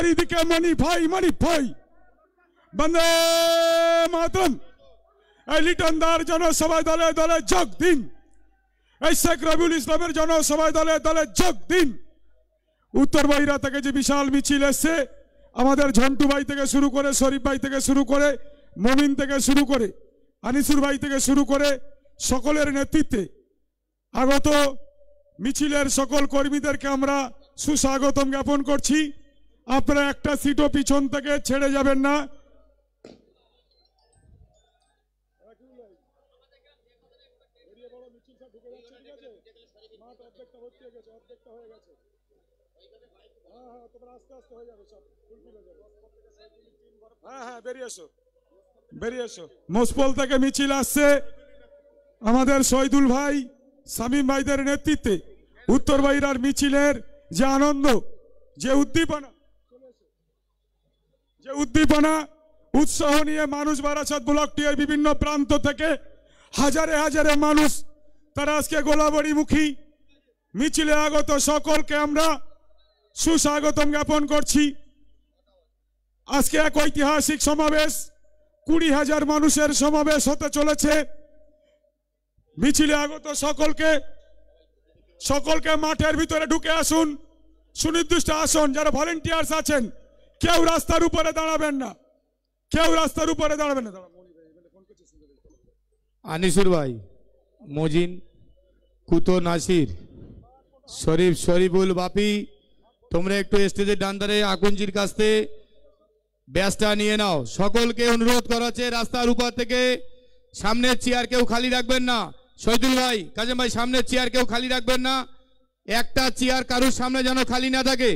চারিদিকে মনি ভাই বন্দে মাতরম। এই লিটনদার জনসভায় দলে দলে যোগ দিন। এই শেখ রবিউল ইসলামের জনসভায় দলে দলে যোগ দিন। উত্তর বহিরা থেকে যে বিশাল মিছিল এসছে, আমাদের ঝন্টু ভাই থেকে শুরু করে, শরীফ ভাই থেকে শুরু করে, মমিন থেকে শুরু করে, আনিসুর ভাই থেকে শুরু করে সকলের নেতৃত্বে আগত মিছিলের সকল কর্মীদেরকে আমরা সুস্বাগতম জ্ঞাপন করছি। আপনারা একটা সিটও পিছন থেকে ছেড়ে যাবেন না। মোসপল থেকে মিছিল আসছে আমাদের শহীদুল ভাই, শামীম ভাইদের নেতৃত্বে। উত্তর বহিরার মিছিলের যে আনন্দ, যে উদ্দীপনা উৎসাহ নিয়ে মানুষ বারাসাত ব্লকটির বিভিন্ন প্রান্ত থেকে হাজারে হাজারে মানুষ তারা আজকে গোলাবাড়িমুখী মিছিলে আগত সকলকে আমরা সুস্বাগতম জ্ঞাপন করছি। আজকে এক ঐতিহাসিক সমাবেশ, 20,000 মানুষের সমাবেশ হতে চলেছে। মিছিলে আগত সকলকে মাঠের ভিতরে ঢুকে আসুন। সুনির্দিষ্ট আসন, যারা ভলেন্টিয়ার্স আছেন কেউ রাস্তার উপরে দাঁড়াবেন না, আনিসুর ভাই, মজিন, কুতো, নাসির, শরীফুল, বাপি, তোমরা একটু স্টেজের ডান ধারে আকুঞ্জির কাছ থেকে ব্যাসটা নিয়ে নাও। সকলকে অনুরোধ করা হচ্ছে রাস্তার উপর থেকে সামনের চেয়ার কেউ খালি রাখবেন না। শহীদুল ভাই, কাজেম ভাই, সামনের চেয়ার কেউ খালি রাখবেন না। একটা চেয়ার কারুর সামনে যেন খালি না থাকে।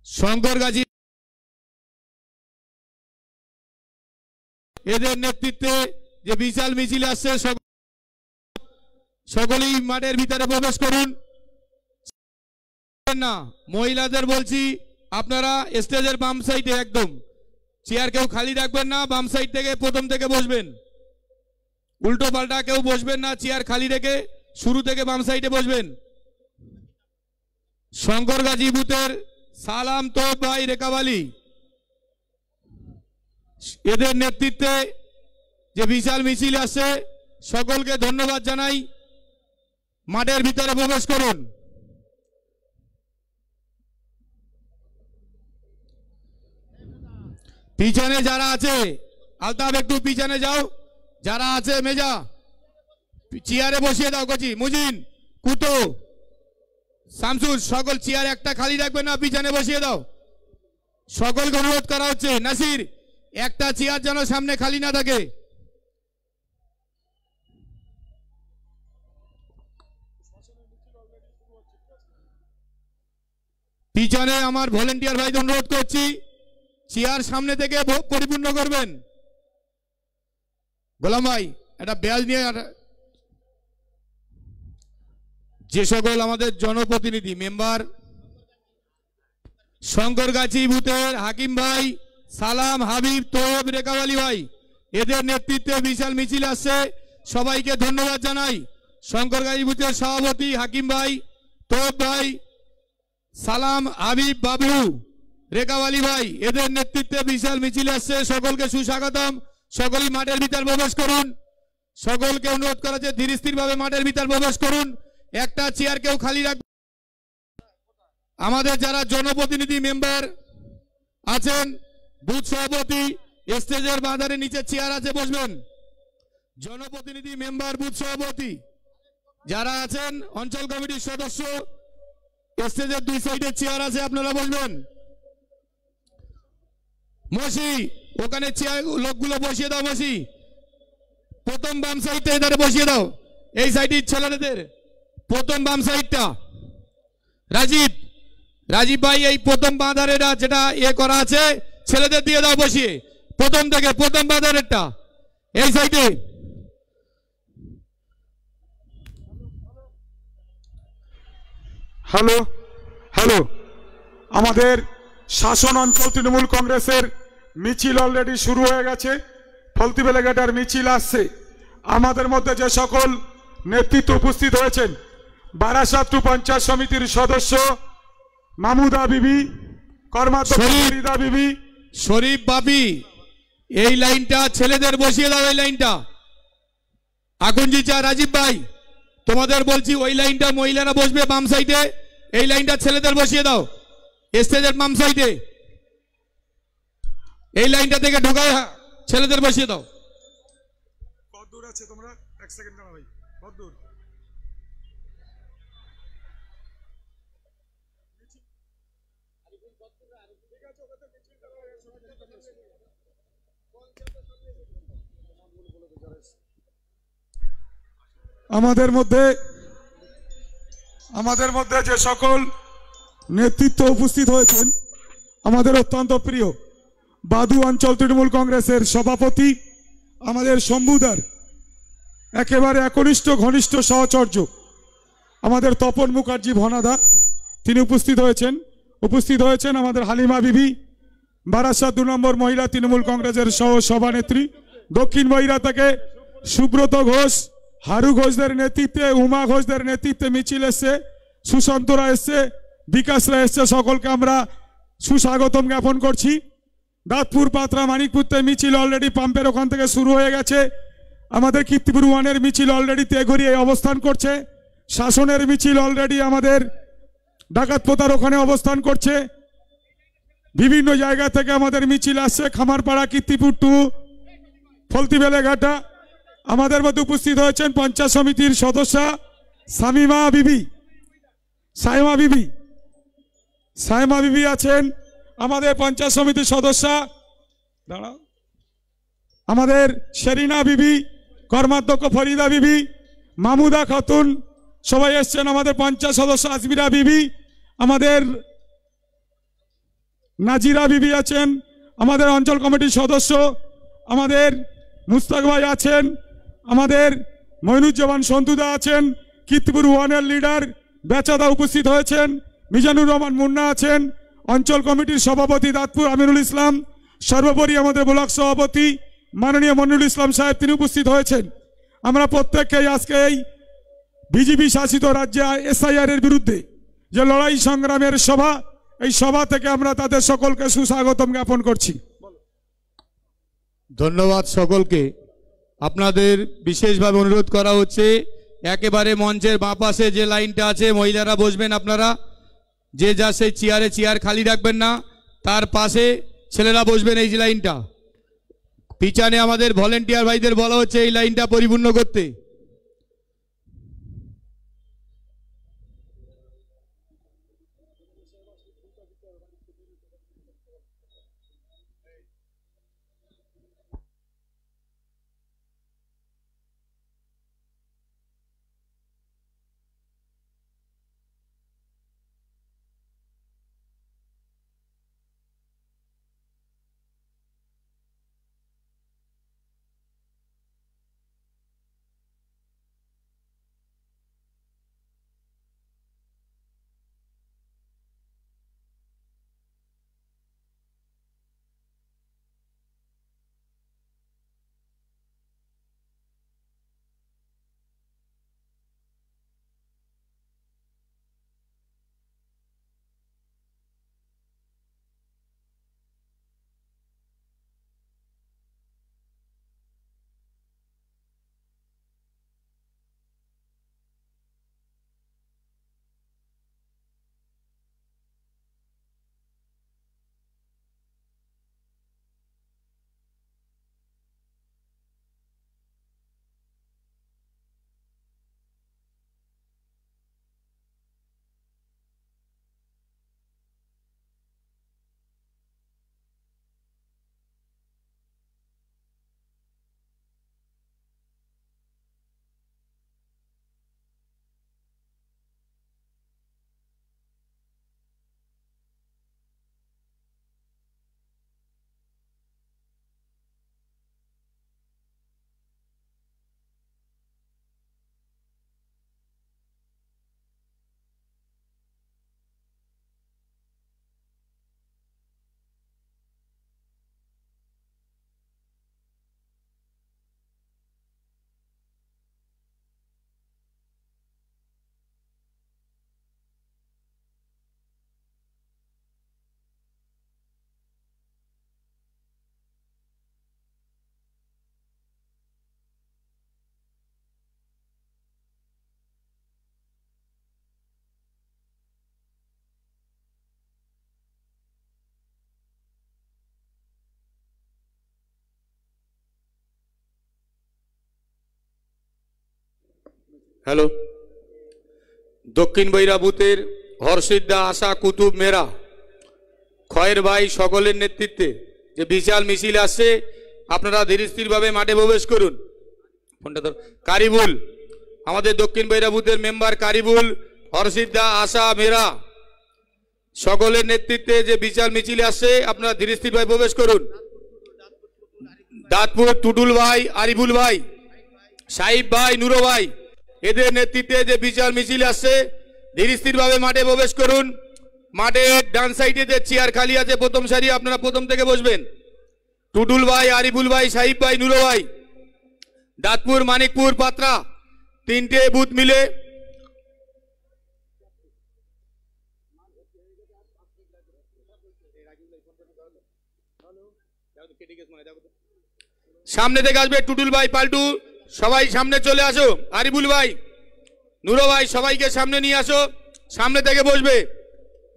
শঙ্কর গাজী এদের নেতৃত্বে যে বিশাল মিছিল আসছে, সকলেই মাঠের ভিতরে প্রবেশ করুন না। মহিলাদের বলছি আপনারা স্টেজের বাম সাইডে একদম চেয়ার কেউ খালি রাখবেন না। বাম সাইড থেকে প্রথম থেকে বসবেন, উল্টো পাল্টা কেউ বসবেন না। চেয়ার খালি রেখে শুরু থেকে বাম সাইডে বসবেন। শঙ্কর গাজী বুথের সালাম তোপ ভাই, রেকাবালি, এদের নেতৃত্বে যে বিশাল মিছিল আসছে সকলকে ধন্যবাদ জানাই। মাঠের ভিতরে প্রবেশ করুন। পিছনে যারা আছে আলতাফ একটু পিছনে যাও। যারা আছে মেজা চেয়ারে বসিয়ে দাও। কচি, মুজিন, কুতো, শামসুল, সকল চেয়ার একটা খালি রাখবে না, পিছনে বসিয়ে দাও। সকলকে অনুরোধ করা হচ্ছে, নাসির, একটা চেয়ার যেন সামনে খালি না থাকে। পিছনে আমার ভলেন্টিয়ার ভাইদের অনুরোধ করছি চেয়ার সামনে থেকে পরিপূর্ণ করবেন। গোলাম ভাই একটা ব্যাজ নিয়ে। যে সকল আমাদের জনপ্রতিনিধি মেম্বার, শঙ্করগাছি বুথের হাকিম ভাই, সালাম, হাবিব, তোয়েব, রেকাওয়ালি ভাই, এদের নেতৃত্বে বিশাল মিছিল আসছে। সবাইকে ধন্যবাদ জানাই। শঙ্করগাছি বুথের সভাপতি হাকিম ভাই, তোয়েব ভাই, সালাম, হাবিব, বাবু, রেকাওয়ালি ভাই, এদের নেতৃত্বে বিশাল মিছিল আসছে। সকলকে সুস্বাগতম। সকলেই মাঠের ভিতর প্রবেশ করুন। সকলকে অনুরোধ করা হচ্ছে ধীর স্থির ভাবে মাঠের ভিতর প্রবেশ করুন। একটা চেয়ার কেউ খালি রাখবেন। আমাদের যারা জনপ্রতিনিধি মেম্বার আছেন, বুথ সভাপতি, স্টেজের বাঁধারে নিচে চেয়ার আছে, বসবেন। জনপ্রতিনিধি মেম্বার, বুথ সভাপতি যারা আছেন, অঞ্চল কমিটির সদস্য, স্টেজের দুই সাইডে চেয়ার আছে, আপনারা বসবেন। মসি, ওখানে চেয়ার লোকগুলো বসিয়ে দাও। মসি, প্রথম বাম সাইডটা এধারে বসিয়ে দাও। এই সাইডের ছেলেদের প্রথম বাম সাইডটা। রাজীব ভাই, এই প্রথম বাঁধারেটা যেটা করা আছে ছেলেদের দিয়ে দাও বসিয়ে। প্রথম থেকে প্রথম বাঁধারেরটা এই সাইডে। হ্যালো, আমাদের শাসন অঞ্চল তৃণমূল কংগ্রেসের মিছিল অলরেডি শুরু হয়ে গেছে। ফলতি বেলেঘাটার মিছিল আসছে। আমাদের মধ্যে যে সকল নেতৃত্ব উপস্থিত হয়েছেন, বারাসাত টু পঞ্চায়েত সমিতির সদস্য মামুদা বিবি, কর্মাধ্যক্ষ ফরিদা বিবি। শরীফ বাবি, এই লাইনটা ছেলেদের বসিয়ে দাও। এই লাইনটা আগুনজি চা রাজীব ভাই, তোমাদের বলছি ওই লাইনটা মহিলারা বসবে বাম সাইডে, এই লাইনটা ছেলেদের বসিয়ে দাও স্টেজের বাম সাইডে। এই লাইনটা থেকে ঢোকায় ছেলেদের বসিয়ে দাও। কত দূর আছে তোমরা? এক সেকেন্ড দাঁড়াও ভাই, কত দূর? আমাদের মধ্যে যে সকল নেতৃত্ব উপস্থিত হয়েছেন, আমাদের অত্যন্ত প্রিয় বাদু অঞ্চল তৃণমূল কংগ্রেসের সভাপতি আমাদের শম্ভুদার একেবারে একনিষ্ঠ ঘনিষ্ঠ সহচর্য আমাদের তপন মুখার্জি ভনাদা, তিনি উপস্থিত হয়েছেন আমাদের হালিমা বিবি, বারাসাত 2 নম্বর মহিলা তৃণমূল কংগ্রেসের সহ সভানেত্রী, দক্ষিণ বহিরা থেকে সুব্রত ঘোষ, হারু ঘোষদের নেতৃত্বে, উমা ঘোষদের নেতৃত্বে মিছিল এসছে, সুশান্তরা এসছে, বিকাশরা এসছে, সকলকে আমরা সুস্বাগতম জ্ঞাপন করছি। দাঁতপুর, পাত্রা, মানিকপুরতে মিছিল অলরেডি পাম্পের ওখান থেকে শুরু হয়ে গেছে। আমাদের কীর্তিপুর 1-এর মিছিল অলরেডি তেঘরিয়ায় অবস্থান করছে। শাসনের মিছিল অলরেডি আমাদের ডাকাতপোতার ওখানে অবস্থান করছে। বিভিন্ন জায়গা থেকে আমাদের মিছিল আসছে, খামারপাড়া, কীর্তিপুর টু ফলতিবেলেঘাটা। আমাদের মধ্যে উপস্থিত হয়েছেন পঞ্চায়েত সমিতির সদস্যা সাইমা বিবি আছেন আমাদের পঞ্চায়েত সমিতির সদস্যা, আমাদের শেরিনা বিবি, কর্মাধ্যক্ষ ফরিদা বিবি, মামুদা খাতুন, সবাই এসছেন। আমাদের পঞ্চায়েত সদস্য আসমিরা বিবি, আমাদের নাজিরা বিবি আছেন, আমাদের অঞ্চল কমিটির সদস্য আমাদের মুস্তাক ভাই আছেন, আমাদের মইনুজ্জামান সন্তুদা আছেন, কীর্তিপুর 1-এর লিডার বেচাদা উপস্থিত হয়েছেন, মিজানুর রহমান মুন্না আছেন, অঞ্চল কমিটির সভাপতি দাঁতপুর আমিনুল ইসলাম, সর্বোপরি আমাদের ব্লক সভাপতি মাননীয় মনিরুল ইসলাম সাহেব, তিনি উপস্থিত হয়েছেন। আমরা প্রত্যেককেই আজকে এই বিজেপি শাসিত রাজ্যে SIR এর বিরুদ্ধে যে লড়াই সংগ্রামের সভা, এই সভা থেকে আমরা তাদের সকলকে সুস্বাগতম জ্ঞাপন করছি। ধন্যবাদ সকলকে। আপনাদের বিশেষভাবে অনুরোধ করা হচ্ছে, একেবারে মঞ্চের বাঁ পাশে যে লাইনটা আছে মহিলারা বসবেন, আপনারা যে যা সেই চেয়ার খালি রাখবেন না, তার পাশে ছেলেরা বসবেন। এই যে লাইনটা পিছনে আমাদের ভলেন্টিয়ার ভাইদের বলা হচ্ছে এই লাইনটা পরিপূর্ণ করতে। হ্যালো, দক্ষিণ বৈরা বুথের হর্ষিদ্দা, আশা, কুতুব, মেরা, খয়ের ভাই সকলের নেতৃত্বে যে বিশাল মিছিল আসছে, আপনারা ধীরস্থিরভাবে মাঠে প্রবেশ করুন। ফোনটা ধর। কারিবুল, আমাদের দক্ষিণ বৈরা বুথের মেম্বার কারিবুল, হর্ষিদ্দা, আশা, মেরা সকলের নেতৃত্বে যে বিশাল মিছিল আসছে, আপনারা ধীরস্থিরভাবে প্রবেশ করুন। দাঁতপুর টুটুল ভাই, আরিফুল ভাই, সাহিব ভাই, নুরো ভাই, এদের নেতৃত্বে যে বিশাল মিছিল আসছে, ধীরস্থিরভাবে মাঠে প্রবেশ করুন। মাঠের ডান সাইডে যে চেয়ার খালি আছে প্রথম সারি, আপনারা প্রথম থেকে বসবেন। টুটুল ভাই, আরিফুল ভাই, সাহিব ভাই, নুরো ভাই, দাঁতপুর, মানিকপুর, পাত্রা, 3টে বুথ মিলে সামনে থেকে আসবে। টুটুল ভাই, পাল্টু, সবাই সামনে চলে আসো। আরিফুল ভাই, নুরো ভাই, সবাইকে সামনে নিয়ে আসো, সামনে থেকে বসবে।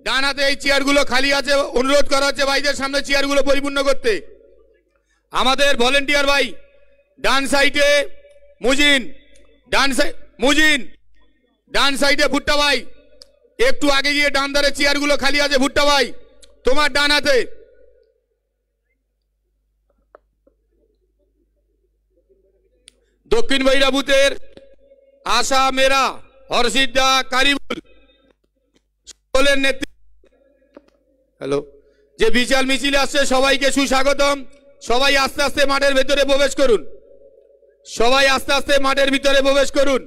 ডান হাতে এই চেয়ারগুলো খালি আছে, অনুরোধ করা হচ্ছে ভাইদের সামনে চেয়ারগুলো পরিপূর্ণ করতে। আমাদের ভলেন্টিয়ার ভাই ডান সাইডে মুজিন, ডান সাইডে ভুট্টা ভাই, একটু আগে গিয়ে ডান ধারে চেয়ারগুলো খালি আছে। ভুট্টা ভাই, তোমার ডান হাতে। দক্ষিণ বৈরা বুথের আশা, মেরা, হর্ষিদ্দা, কারিবুল সকলের নেতৃত্বে হ্যালো যে বিশাল মিছিল আসছে, সবাইকে সুস্বাগতম। সবাই আস্তে আস্তে মাঠের ভেতরে প্রবেশ করুন। সবাই আস্তে আস্তে মাঠের ভিতরে প্রবেশ করুন।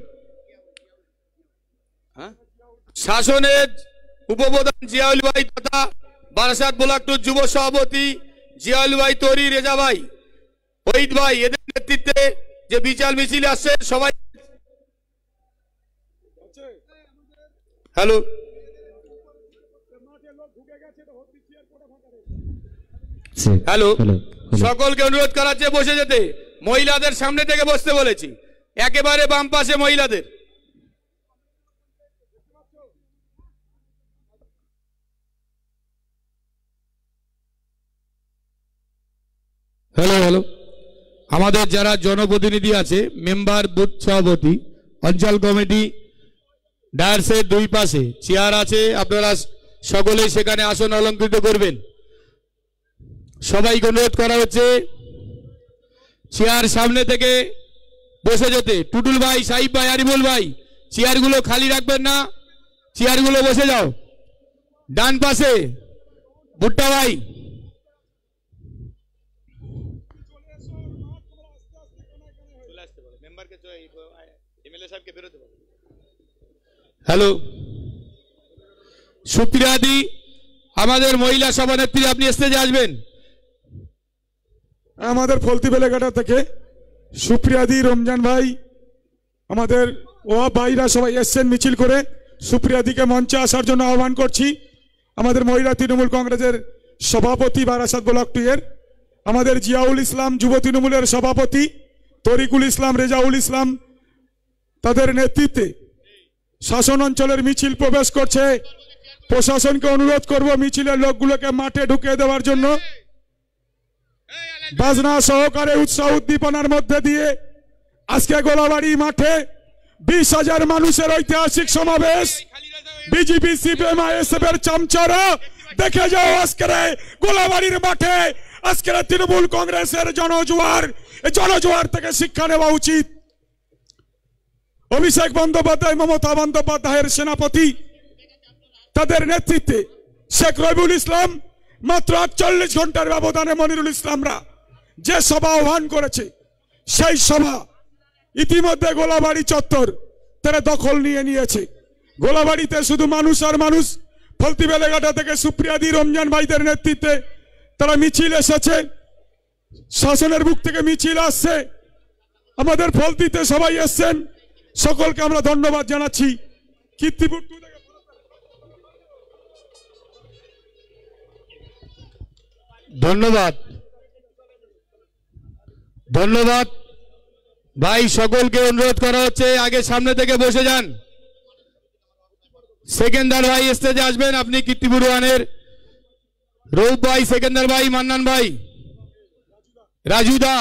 শাসনের উপপ্রধান জিয়াউল ভাই তথা বারাসাত ব্লক টু যুব সভাপতি জিয়াউল ভাই, তরি, রেজা ভাই, ওহিদ ভাই, এদের নেতৃত্বে যে বিশাল মিছিল আসছে, সবাই হ্যালো হ্যালো সকলকে অনুরোধ করা হচ্ছে বসে যেতে। মহিলাদের সামনে থেকে বসতে বলেছি, একেবারে বাম পাশে মহিলাদের। হ্যালো হ্যালো আমাদের যারা জনপ্রতিনিধি আছে, মেম্বার, বুথ সভাপতি, অঞ্চল কমিটি, ডায়ার্সের 2 পাশে চেয়ার আছে, আপনারা সকলেই সেখানে আসন অলঙ্কৃত করবেন। সবাইকে অনুরোধ করা হচ্ছে চেয়ার সামনে থেকে বসে যেতে। টুটুল ভাই, সাহিব ভাই, আরিফুল ভাই, চেয়ারগুলো খালি রাখবেন না, চেয়ারগুলো বসে যাও। ডান পাশে ভুট্টা ভাই, হ্যালো সুপ্রিয়াদি, আমাদের মহিলা সভানেত্রী, আপনি স্টেজে আসবেন। আমাদের ফলতি বেলেঘাটা থেকে সুপ্রিয়াদি, রমজান ভাই, আমাদের ভাইরা সবাই এসছেন মিছিল করে। সুপ্রিয়াদিকে মঞ্চে আসার জন্য আহ্বান করছি। আমাদের মহিলা তৃণমূল কংগ্রেসের সভাপতি বারাসাত ব্লক 2 এর, আমাদের জিয়াউল ইসলাম যুব তৃণমূলের সভাপতি, তরিকুল ইসলাম, রেজাউল ইসলাম, তাদের নেতৃত্বে শাসন অঞ্চলের মিছিল প্রবেশ করছে। প্রশাসনকে অনুরোধ করব মিছিলের লোকগুলোকে মাঠে ঢুকিয়ে দেওয়ার জন্য। বাজনা সহকারে উৎসাহ উদ্দীপনার মধ্যে দিয়ে আজকে গোলাবাড়ি মাঠে 20,000 মানুষের ঐতিহাসিক সমাবেশ। বিজেপি, সিপিএম, আইএসএফ এর চামচারা দেখে যাও আজকের গোলাবাড়ির মাঠে। আজকের তৃণমূল কংগ্রেসের জনজোয়ার, এই জনজোয়ার থেকে শিক্ষা নেওয়া উচিত। অভিষেক বন্দ্যোপাধ্যায়, মমতা বন্দ্যোপাধ্যায়ের সেনাপতি, তাদের নেতৃত্বে শেখ রবিউল ইসলাম মাত্র 48 ঘন্টার ব্যবধানে মনিরুল ইসলামরা যে সভা আহ্বান করেছে, সেই সভা ইতিমধ্যে গোলাবাড়ি চত্বর তারা দখল নিয়ে নিয়েছে। গোলাবাড়িতে শুধু মানুষ আর মানুষ। ফলতি বেলেঘাটা থেকে সুপ্রিয়াদি, রমজান ভাইদের নেতৃত্বে তারা মিছিল এসেছে, শাসনের বুক থেকে মিছিল আসছে। আমাদের ফলতিতে সবাই এসছেন, সকলকে আমরা ধন্যবাদ জানাচ্ছি। কীর্তিপুর ধন্যবাদ, ধন্যবাদ ভাই। সকলকে অনুরোধ করা হচ্ছে আগে সামনে থেকে বসে যান। সেকেন্দার ভাই স্টেজে আসবেন, আপনি কীর্তিপুর 1-এর। রৌফ ভাই, সেকেন্দার ভাই, মান্নান ভাই, রাজুদা,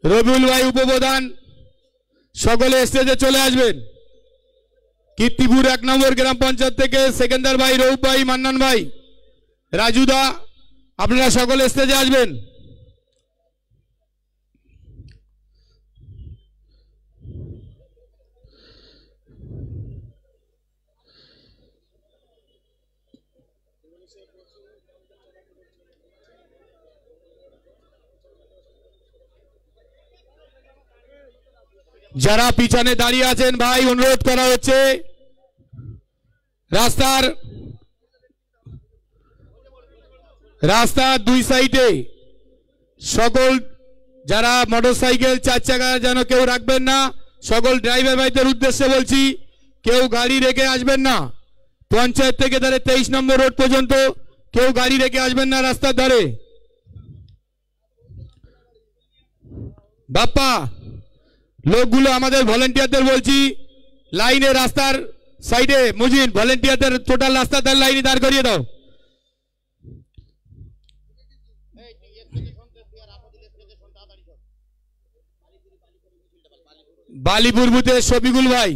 রবিউল ভাই উপপ্রধান, সকলে স্টেজে চলে আসবেন। কীর্তিপুর 1 নম্বর গ্রাম পঞ্চায়েত থেকে সেকেন্দার ভাই, রৌপ ভাই, মান্নান ভাই, রাজুদা, আপনারা সকলে স্টেজে আসবেন। যারা পিছনে দাঁড়িয়ে আছেন ভাই, অনুরোধ করা হচ্ছে রাস্তার 2 সাইডে সকল যারা মোটরসাইকেল 4 চাকা যেন কেউ রাখবেন না। সকল ড্রাইভার ভাইদের উদ্দেশ্যে বলছি, কেউ গাড়ি রেখে আসবেন না। পঞ্চায়েত থেকে ধরে 23 নম্বর রোড পর্যন্ত কেউ গাড়ি রেখে আসবেন না রাস্তার ধারে। বাপ্পা, লোকগুলো আমাদের ভলেন্টিয়ারদের বলছি, লাইনে রাস্তার সাইডে মুজিন ভলেন্টিয়ারদের টোটাল রাস্তার ধারে লাইনে দাঁড় করিয়ে দাও। বালিপুর বুথে শফিকুল ভাই,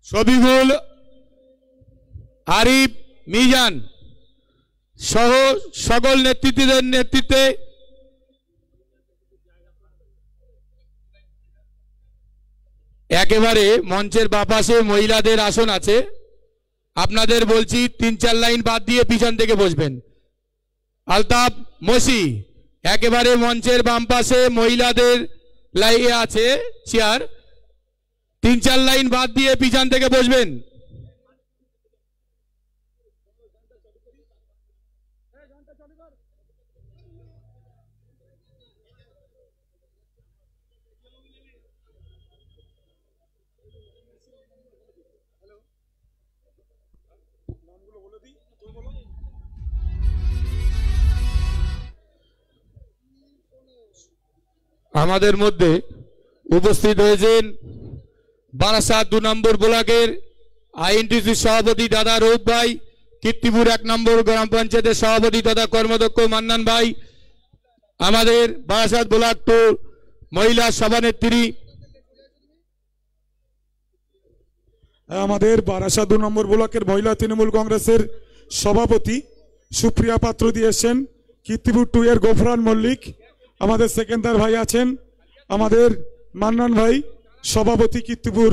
শফিকুল, আরিফ, মিজান সহ সকল নেতৃত্বের নেতৃত্বে একেবারে মঞ্চের বাপাশে মহিলাদের আসন আছে। আপনাদের বলছি 3-4 লাইন বাদ দিয়ে পিছন থেকে বসবেন। আলতাফ, মসি, একেবারে মঞ্চের বাম পাশে মহিলাদের লাইনে আছে চেয়ার, 3-4 লাইন বাদ দিয়ে পিছন থেকে বসবেন। আমাদের মধ্যে উপস্থিত হয়েছেন বারাসাত 2 নম্বর ব্লকের আইএনটিসি সভাপতি দাদা রৌপ ভাই, কীর্তিপুর 1 নম্বর গ্রাম পঞ্চায়েতের সভাপতি তথা কর্মদক্ষ মান্নান ভাই, আমাদের বারাসাত ব্লক 2 মহিলা সভানেত্রী, আমাদের বারাসাত 2 নম্বর ব্লকের মহিলা তৃণমূল কংগ্রেসের সভাপতি সুপ্রিয়া পাত্র দিয়েছেন, কীর্তিপুর 2 এর গোফরান মল্লিক, আমাদের সেকেন্দার ভাই আছেন, আমাদের মান্নান ভাই সভাপতি কীর্তিপুর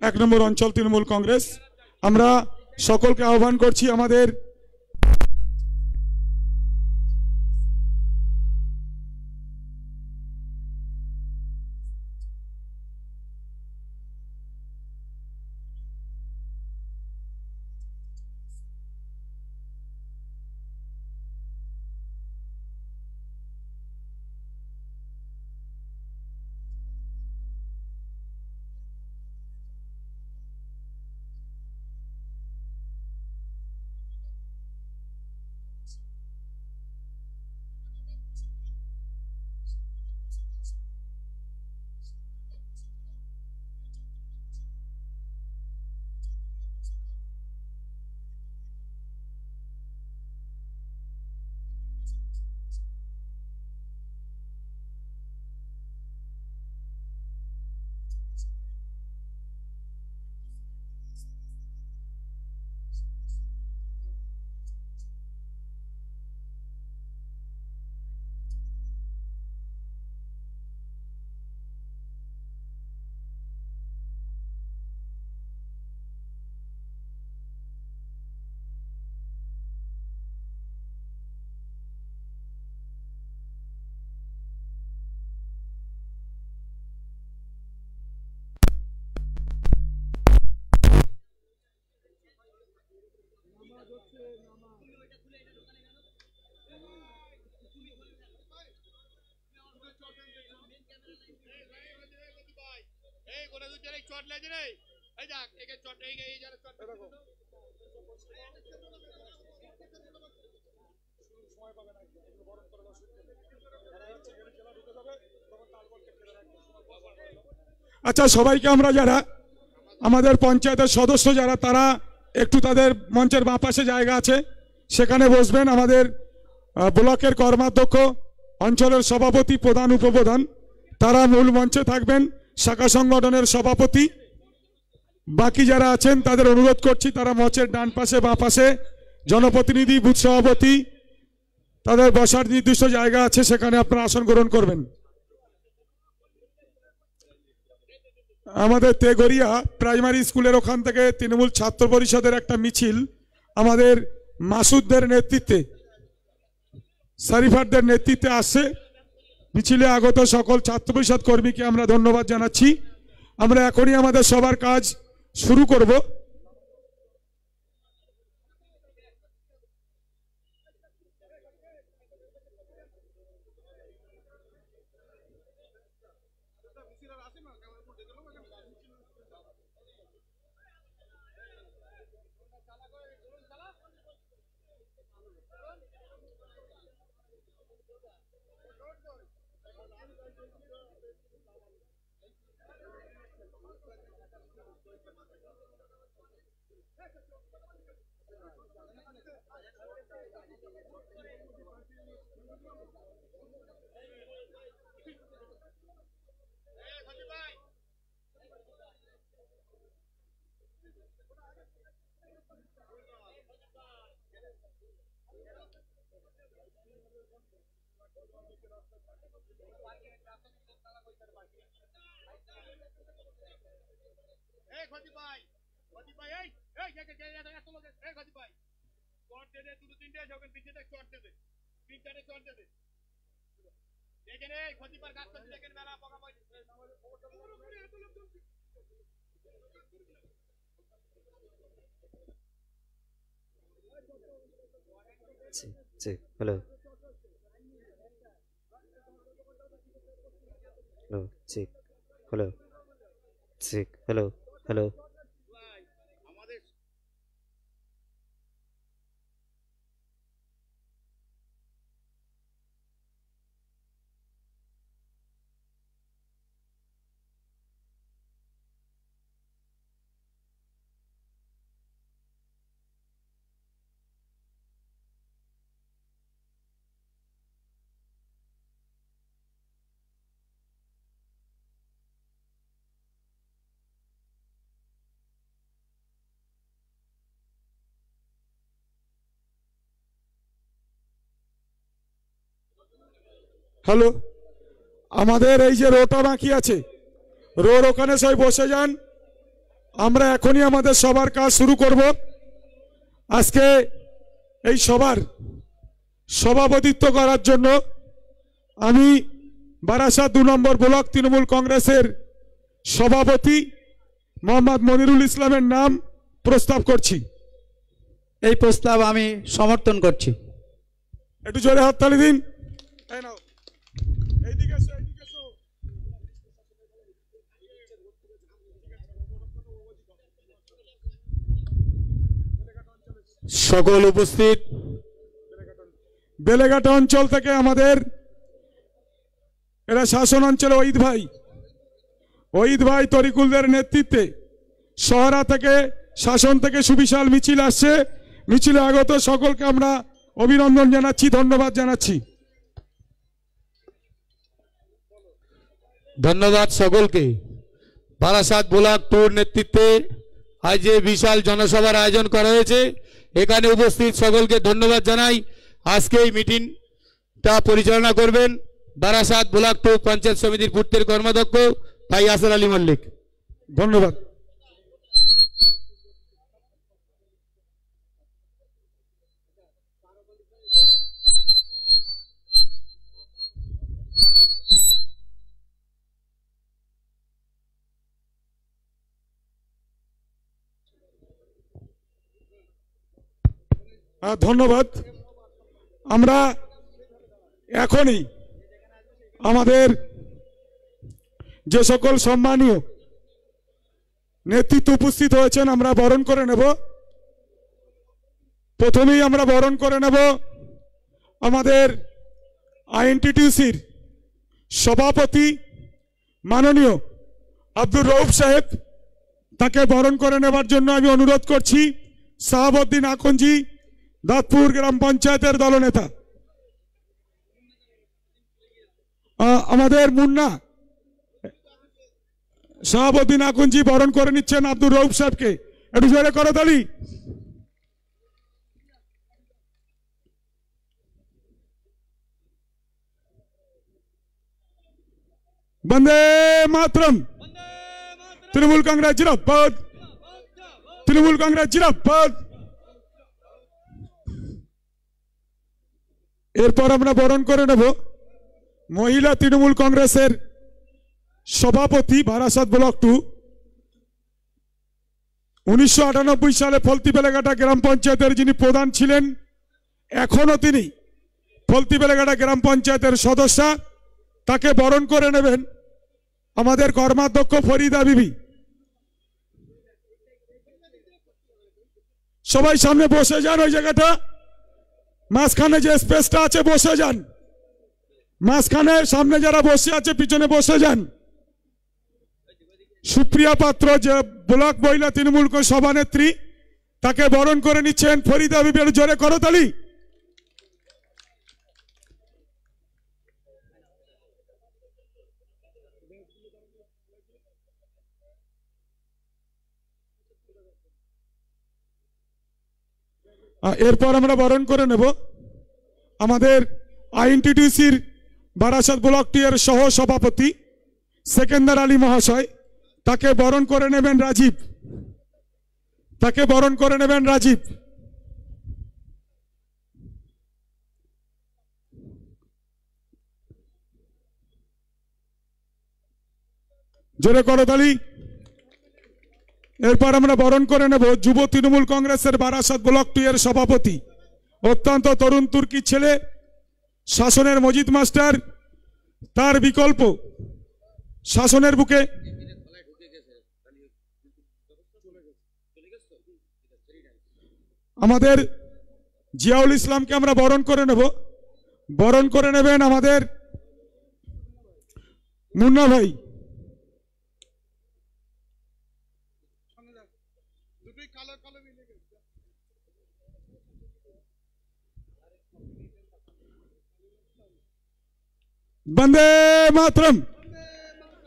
1 নম্বর অঞ্চল তৃণমূল কংগ্রেস। আমরা সকলকে আহ্বান করছি আমাদের আচ্ছা, সবাইকে আমরা যারা আমাদের পঞ্চায়েতের সদস্য যারা তারা একটু তাদের মঞ্চের বাঁ পাশে জায়গা আছে সেখানে বসবেন। আমাদের ব্লকের কর্মাধ্যক্ষ, অঞ্চলের সভাপতি, প্রধান, উপপ্রধান তারা মূল মঞ্চে থাকবেন। শাখা সংগঠনের সভাপতি বাকি যারা আছেন তাদের অনুরোধ করছি তারা মঞ্চের ডান পাশে বা পাশে, জনপ্রতিনিধি, বুথ সভাপতি, তাদের বসার নির্দিষ্ট জায়গা আছে, সেখানে আপনারা আসন গ্রহণ করবেন। আমাদের তেগরিয়া প্রাইমারি স্কুলের ওখান থেকে তৃণমূল ছাত্র পরিষদের একটা মিছিল আমাদের মাসুদদের নেতৃত্বে, শরীফারদের নেতৃত্বে আসছে। মিছিলে আগত সকল ছাত্র পরিষদ কর্মীকে আমরা ধন্যবাদ জানাচ্ছি। আমরা এখনই আমাদের সবার কাজ শুরু করব। Hello. Hello. Check. Hello. Check. Hello. Hello. Hello, আমাদের এই যে রোটা বাকি আছে, রোর ওখানে সবাই বসে যান। আমরা এখনই আমাদের সবার কাজ শুরু করব। আজকে এই সবার সভাপতিত্ব করার জন্য আমি বারাসাত 2 নম্বর ব্লক তৃণমূল কংগ্রেসের সভাপতি মোহাম্মদ মনিরুল ইসলামের নাম প্রস্তাব করছি। এই প্রস্তাব আমি সমর্থন করছি। একটু জোরে হাততালি দিন। এই নাও, এইদিকে এসো, এইদিকে এসো। সকল উপস্থিত বেলেঘাটা অঞ্চল থেকে আমাদের এরা শাসন অঞ্চলে ওহিদ ভাই তরিকুলদের নেতৃত্বে শহরা থেকে, শাসন থেকে সুবিশাল মিছিল আসছে। মিছিলে আগত সকলকে আমরা অভিনন্দন জানাচ্ছি, ধন্যবাদ জানাচ্ছি। ধন্যবাদ সকলকে। বারাসাত ব্লক 2 নেতৃত্বে আজ যে বিশাল জনসভার আয়োজন করা হয়েছে, এখানে উপস্থিত সকলকে ধন্যবাদ জানাই। আজকে এই মিটিংটা পরিচালনা করবেন বারাসাত ব্লক 2 পঞ্চায়েত সমিতির পূর্তের কর্মাধ্যক্ষ ভাই আসর আলী মল্লিক। ধন্যবাদ। ধন্যবাদ। আমরা এখনই আমাদের যে সকল সম্মানীয় নেতৃত্ব উপস্থিত হয়েছেন আমরা বরণ করে নেব। প্রথমেই আমরা বরণ করে নেব আমাদের আইএনটিটিউসির সভাপতি মাননীয় আব্দুর রউফ সাহেব। তাকে বরণ করে নেবার জন্য আমি অনুরোধ করছি শাহাবুদ্দিন আকনজি, দাঁতপুর গ্রাম পঞ্চায়েতের দলনেতা। আমাদের মুন্না সভাপতি নাকুঞ্জি বরণ করে নিচ্ছেন আব্দুর রউফ সাহেবকে, একটু জোরে করো তালি। বন্দে মাতরম। তৃণমূল কংগ্রেস জিন্দাবাদ, তৃণমূল কংগ্রেস জিন্দাবাদ। এরপর আমরা বরণ করে নেব মহিলা তৃণমূল কংগ্রেসের সভাপতি বারাসাত ব্লক 2। 1998 সালে ফলতি বেলেঘাটা গ্রাম পঞ্চায়েতের যিনি প্রধান ছিলেন, এখনো তিনি ফলতি বেলেঘাটা গ্রাম পঞ্চায়েতের সদস্য, তাকে বরণ করে নেবেন আমাদের কর্মাধ্যক্ষ ফরিদা বিবি। সবাই সামনে বসে যান, ওই জায়গাটা মাঝখানে যে স্পেসটা আছে বসে যান, মাঝখানে সামনে যারা বসে আছে পিছনে বসে যান। সুপ্রিয়া পাত্র যে ব্লক মহিলা তৃণমূল সভানেত্রী, তাকে বরণ করে নিচ্ছেন ফরিদা বিবি, জোরে করতালি। এরপর আমরা বরণ করে নেব আমাদের আইএনটিটিসির বারাসাত ব্লক 2 এর সহ সভাপতি সেকেন্দার আলী মহাশয়, তাকে বরণ করে নেবেন রাজীব, তাকে বরণ করে নেবেন রাজীব। জোরে করতালি। এরপর আমরা বরণ করে নেব যুব তৃণমূল কংগ্রেসের বারাসাত ব্লক 2 এর সভাপতি, অত্যন্ত তরুণ তুর্কি ছেলে, শাসনের মজিদ মাস্টার, তার বিকল্প শাসনের বুকে আমাদের জিয়াউল ইসলামকে আমরা বরণ করে নেব। বরণ করে নেবেন আমাদের মুন্না ভাই। বন্দে মাতরম।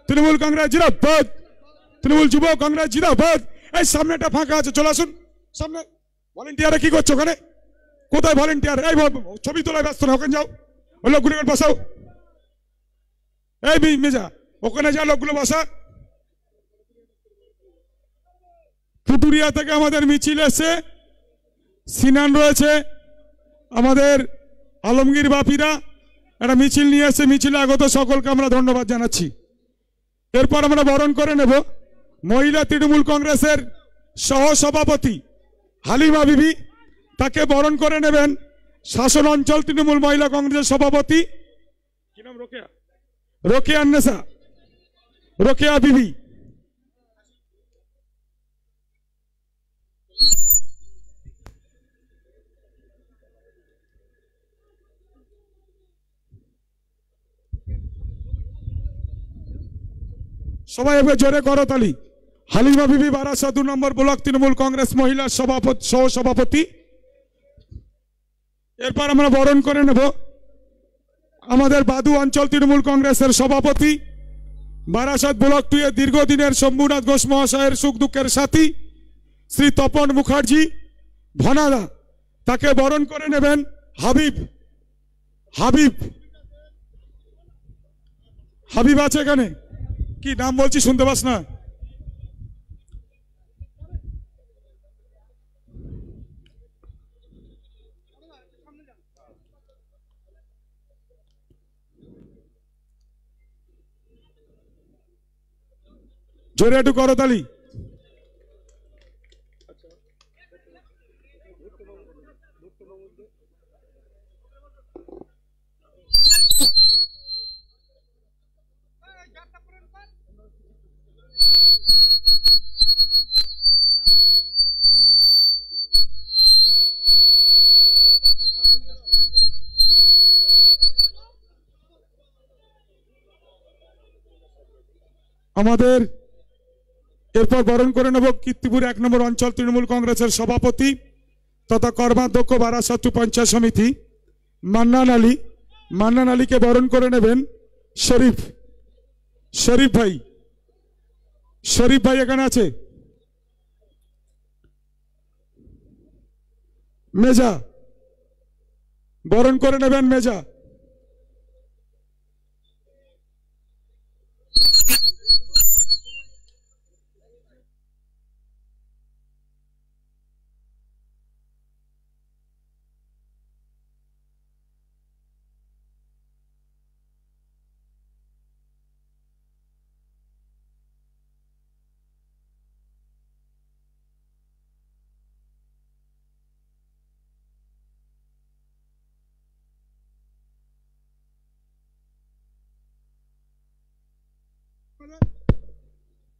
তৃণমূল কংগ্রেস জিন্দাবাদ, তৃণমূল যুব কংগ্রেস জিন্দাবাদ। এই সামনেটা ফাঁকা আছে, চলে আসুন সামনে। ভলেন্টিয়ারে কি করছো ওখানে? কোথায় ভলেন্টিয়ার? এই ছবি তোলায় ব্যস্ত না, ওখানে যাও, ওই লোকগুলো বসাও। এই মেজা ওখানে যা, লোকগুলো বসা। পুটুরিয়া থেকে আমাদের মিছিল এসছে, সিনান রয়েছে, আমাদের আলমগীর বাপিরা একটা মিছিল নিয়ে এসে মিছিলে আগত সকলকে আমরা ধন্যবাদ জানাচ্ছি। এরপর আমরা বরণ করে নেব মহিলা তৃণমূল কংগ্রেসের সহ সভাপতি হালিমা বিবি, তাকে বরণ করে নেবেন শাসন অঞ্চল তৃণমূল মহিলা কংগ্রেসের সভাপতি, কি নাম? রোকেয়া, রোকেয়া নেসা, রোকেয়া বিবি। সবাই এবার জোরে করতালি। হালিমা বিবি বারাসাত 2 নম্বর ব্লক তৃণমূল কংগ্রেস মহিলা সভাপতি, সহ সভাপতি। এরপর আমরা বরণ করে নেব আমাদের বাদু অঞ্চল তৃণমূল কংগ্রেসের সভাপতি, বারাসাত ব্লক 2 এর দীর্ঘদিনের শম্ভুনাথ ঘোষ মহাশয়ের সুখ দুঃখের সাথী শ্রী তপন মুখার্জি ভনাদা, তাকে বরণ করে নেবেন হাবিব। হাবিব, হাবিব আছে এখানে? কি নাম বলছি শুনতে পাস না? জোরে একটু করতালি। আমাদের এরপর বরণ করে নেব কীর্তিপুর 1 নম্বর অঞ্চল তৃণমূল কংগ্রেসের সভাপতি তথা কর্মাধ্যক্ষ বারাসাত পঞ্চায়েত সমিতি মান্নান আলী। মান্নান আলীকে বরণ করে নেবেন শরীফ, শরীফ ভাই। শরীফ ভাই এখানে আছে, মেজা বরণ করে নেবেন মেজা।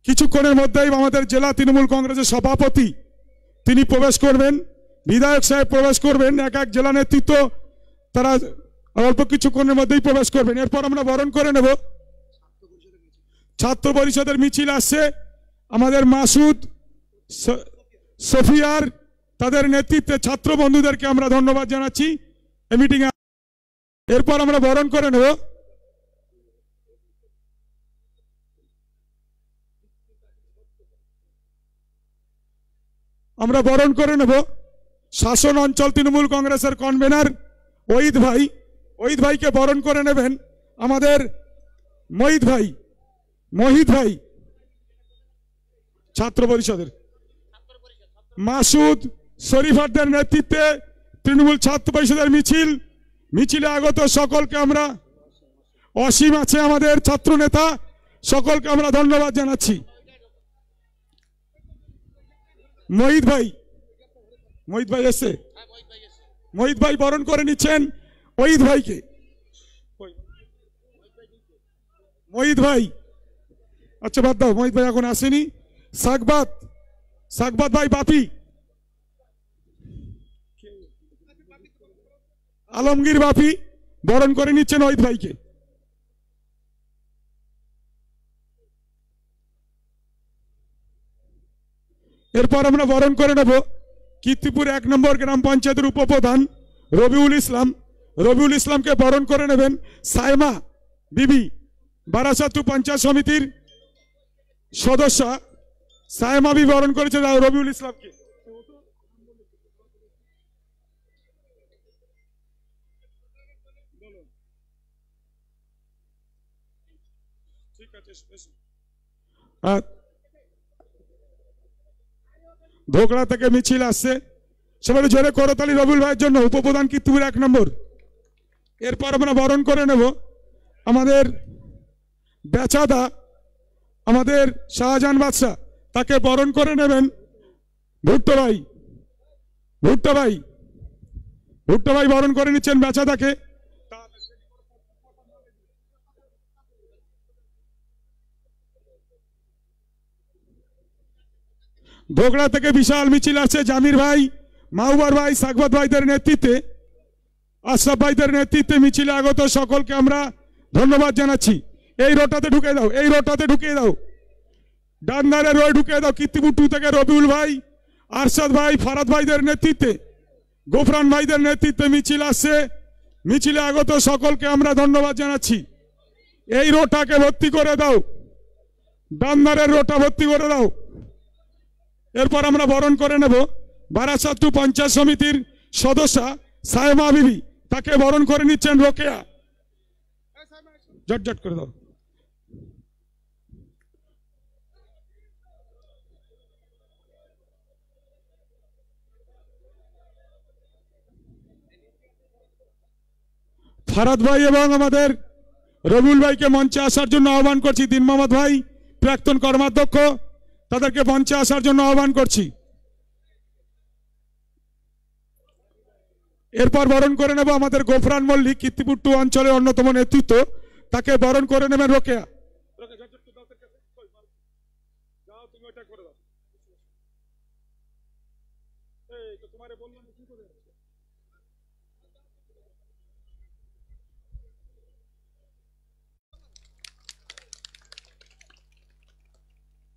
কিছুক্ষণের মধ্যেই আমাদের জেলা তৃণমূল কংগ্রেসের সভাপতি তিনি প্রবেশ করবেন, বিধায়ক সাহেব প্রবেশ করবেন, এক এক জেলা নেতৃত্ব তারা অল্প কিছুক্ষণের মধ্যেই প্রবেশ করবেন। এরপর আমরা বরণ করে নেব। ছাত্র পরিষদের মিছিল আসছে, আমাদের মাসুদ সফিয়ার তাদের নেতৃত্বে ছাত্র বন্ধুদেরকে আমরা ধন্যবাদ জানাচ্ছি এই মিটিং। এরপর আমরা বরণ করে নেব। আমরা বরণ করে নেব শাসন অঞ্চল তৃণমূল কংগ্রেসের কনভেনার ওহিদ ভাই। ওহিদ ভাইকে বরণ করে নেবেন আমাদের মহিত ভাই ছাত্র পরিষদের। মাসুদ শরীফারদের নেতৃত্বে তৃণমূল ছাত্র পরিষদের মিছিলে আগত সকলকে আমরা, অসীম আছে আমাদের ছাত্র নেতা, সকলকে আমরা ধন্যবাদ জানাচ্ছি। মহিত ভাই এসে মহিত ভাই বরণ করে নিচ্ছেন ওহিদ ভাইকে। মহিত ভাই, আচ্ছা বাদ দাও, মহিত ভাই এখন আসেনি। সাকবাত ভাই বাপি, আলমগীর বাপি বরণ করে নিচ্ছেন ওহিদ ভাইকে। এরপর আমরা বরণ করে নেব কীর্তিপুর 1 নম্বর গ্রাম পঞ্চায়েতের উপপ্রধান রবিউল ইসলামকে বরণ করে নেবেন সাইমা বিবি, বারাসাত পঞ্চায়েত সমিতির সদস্য সাইমা বিবি বরণ করেছে রবিউল ইসলামকে। ঠিক আছে, ধোকড়া থেকে মিছিল আসছে, সবাই জোরে করতালি রবিউল ভাইয়ের জন্য, উপপ্রধান কীর্তিপুর 1 নম্বর। এরপর আমরা বরণ করে নেব আমাদের বেচাদা, আমাদের শাহজাহান বাদশা, তাকে বরণ করে নেবেন ভুট্টো ভাই বরণ করে নিচ্ছেন বেচাদাকে। ধোকড়া থেকে বিশাল মিছিল আসছে, জামির ভাই, মাহবুবার ভাই, সাকবাত ভাইদের নেতৃত্বে, আশরাফ ভাইদের নেতৃত্বে মিছিলে আগত সকলকে আমরা ধন্যবাদ জানাচ্ছি। এই রোডটাতে ঢুকিয়ে দাও, ডান ধারে রোড ঢুকিয়ে দাও। কীর্তিপুর 2 থেকে রবিউল ভাই, আরশাদ ভাই, ফারাদ ভাইদের নেতৃত্বে, গোফরান ভাইদের নেতৃত্বে মিছিল আসছে, মিছিলে আগত সকলকে আমরা ধন্যবাদ জানাচ্ছি। এই রোডটাকে ভর্তি করে দাও, ডান ধারের রোডটা ভর্তি করে দাও। এরপর আমরা বরণ করে নেব বারাসাত পঞ্চায়েত সমিতির সদস্য সাইমা বিবি, তাকে বরণ করে নিচ্ছেন রোকেয়া। জট করে দাও। ফারাদ ভাই এবং আমাদের রবিউল ভাইকে মঞ্চে আসার জন্য আহ্বান করছি। দিন মোহাম্মদ ভাই প্রাক্তন কর্মাধ্যক্ষ, তাদেরকে মঞ্চে আসার জন্য আহ্বান করছি। এরপর বরণ করে নেব আমাদের গোফরান মল্লিক, কীর্তিপুর 2 অঞ্চলের অন্যতম নেতৃত্ব, তাকে বরণ করে নেবেন রোকেয়া।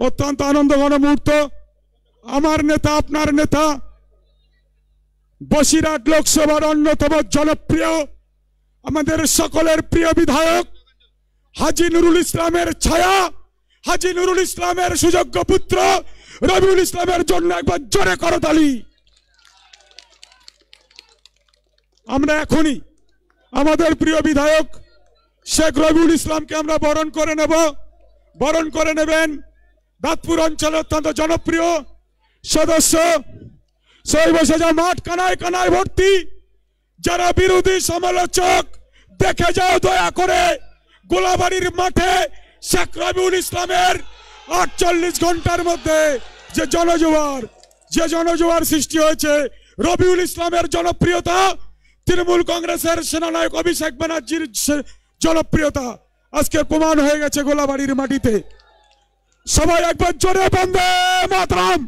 অত্যন্ত আনন্দঘন মুহূর্ত। আমার নেতা, আপনার নেতা, বসিরহাট লোকসভার অন্যতম জনপ্রিয়, আমাদের সকলের প্রিয় বিধায়ক হাজী নুরুল ইসলামের ছায়া হাজী নুরুল ইসলামের সুযোগ্য পুত্র রবিউল ইসলামের জন্য একবার জোরে করতালি। আমরা এখনই আমাদের প্রিয় বিধায়ক শেখ রবিউল ইসলামকে আমরা বরণ করে নেব। বরণ করে নেবেন দাঁতপুর অঞ্চলের অত্যন্ত জনপ্রিয় সদস্য সই বসে যা মাঠ কানায় কানায় ভর্তি। যারা বিরোধী সমালোচক দেখে যাও দয়া করে গোলাবাড়ির মাঠে শেখ রবিউল ইসলামের 48 ঘন্টার মধ্যে যে জনজোয়ার সৃষ্টি হয়েছে। রবিউল ইসলামের জনপ্রিয়তা, তৃণমূল কংগ্রেসের সেনানায়ক অভিষেক ব্যানার্জির জনপ্রিয়তা আজকে প্রমাণ হয়ে গেছে গোলাবাড়ির মাটিতে। সবাই একবার জোরে বন্দে মাতরম,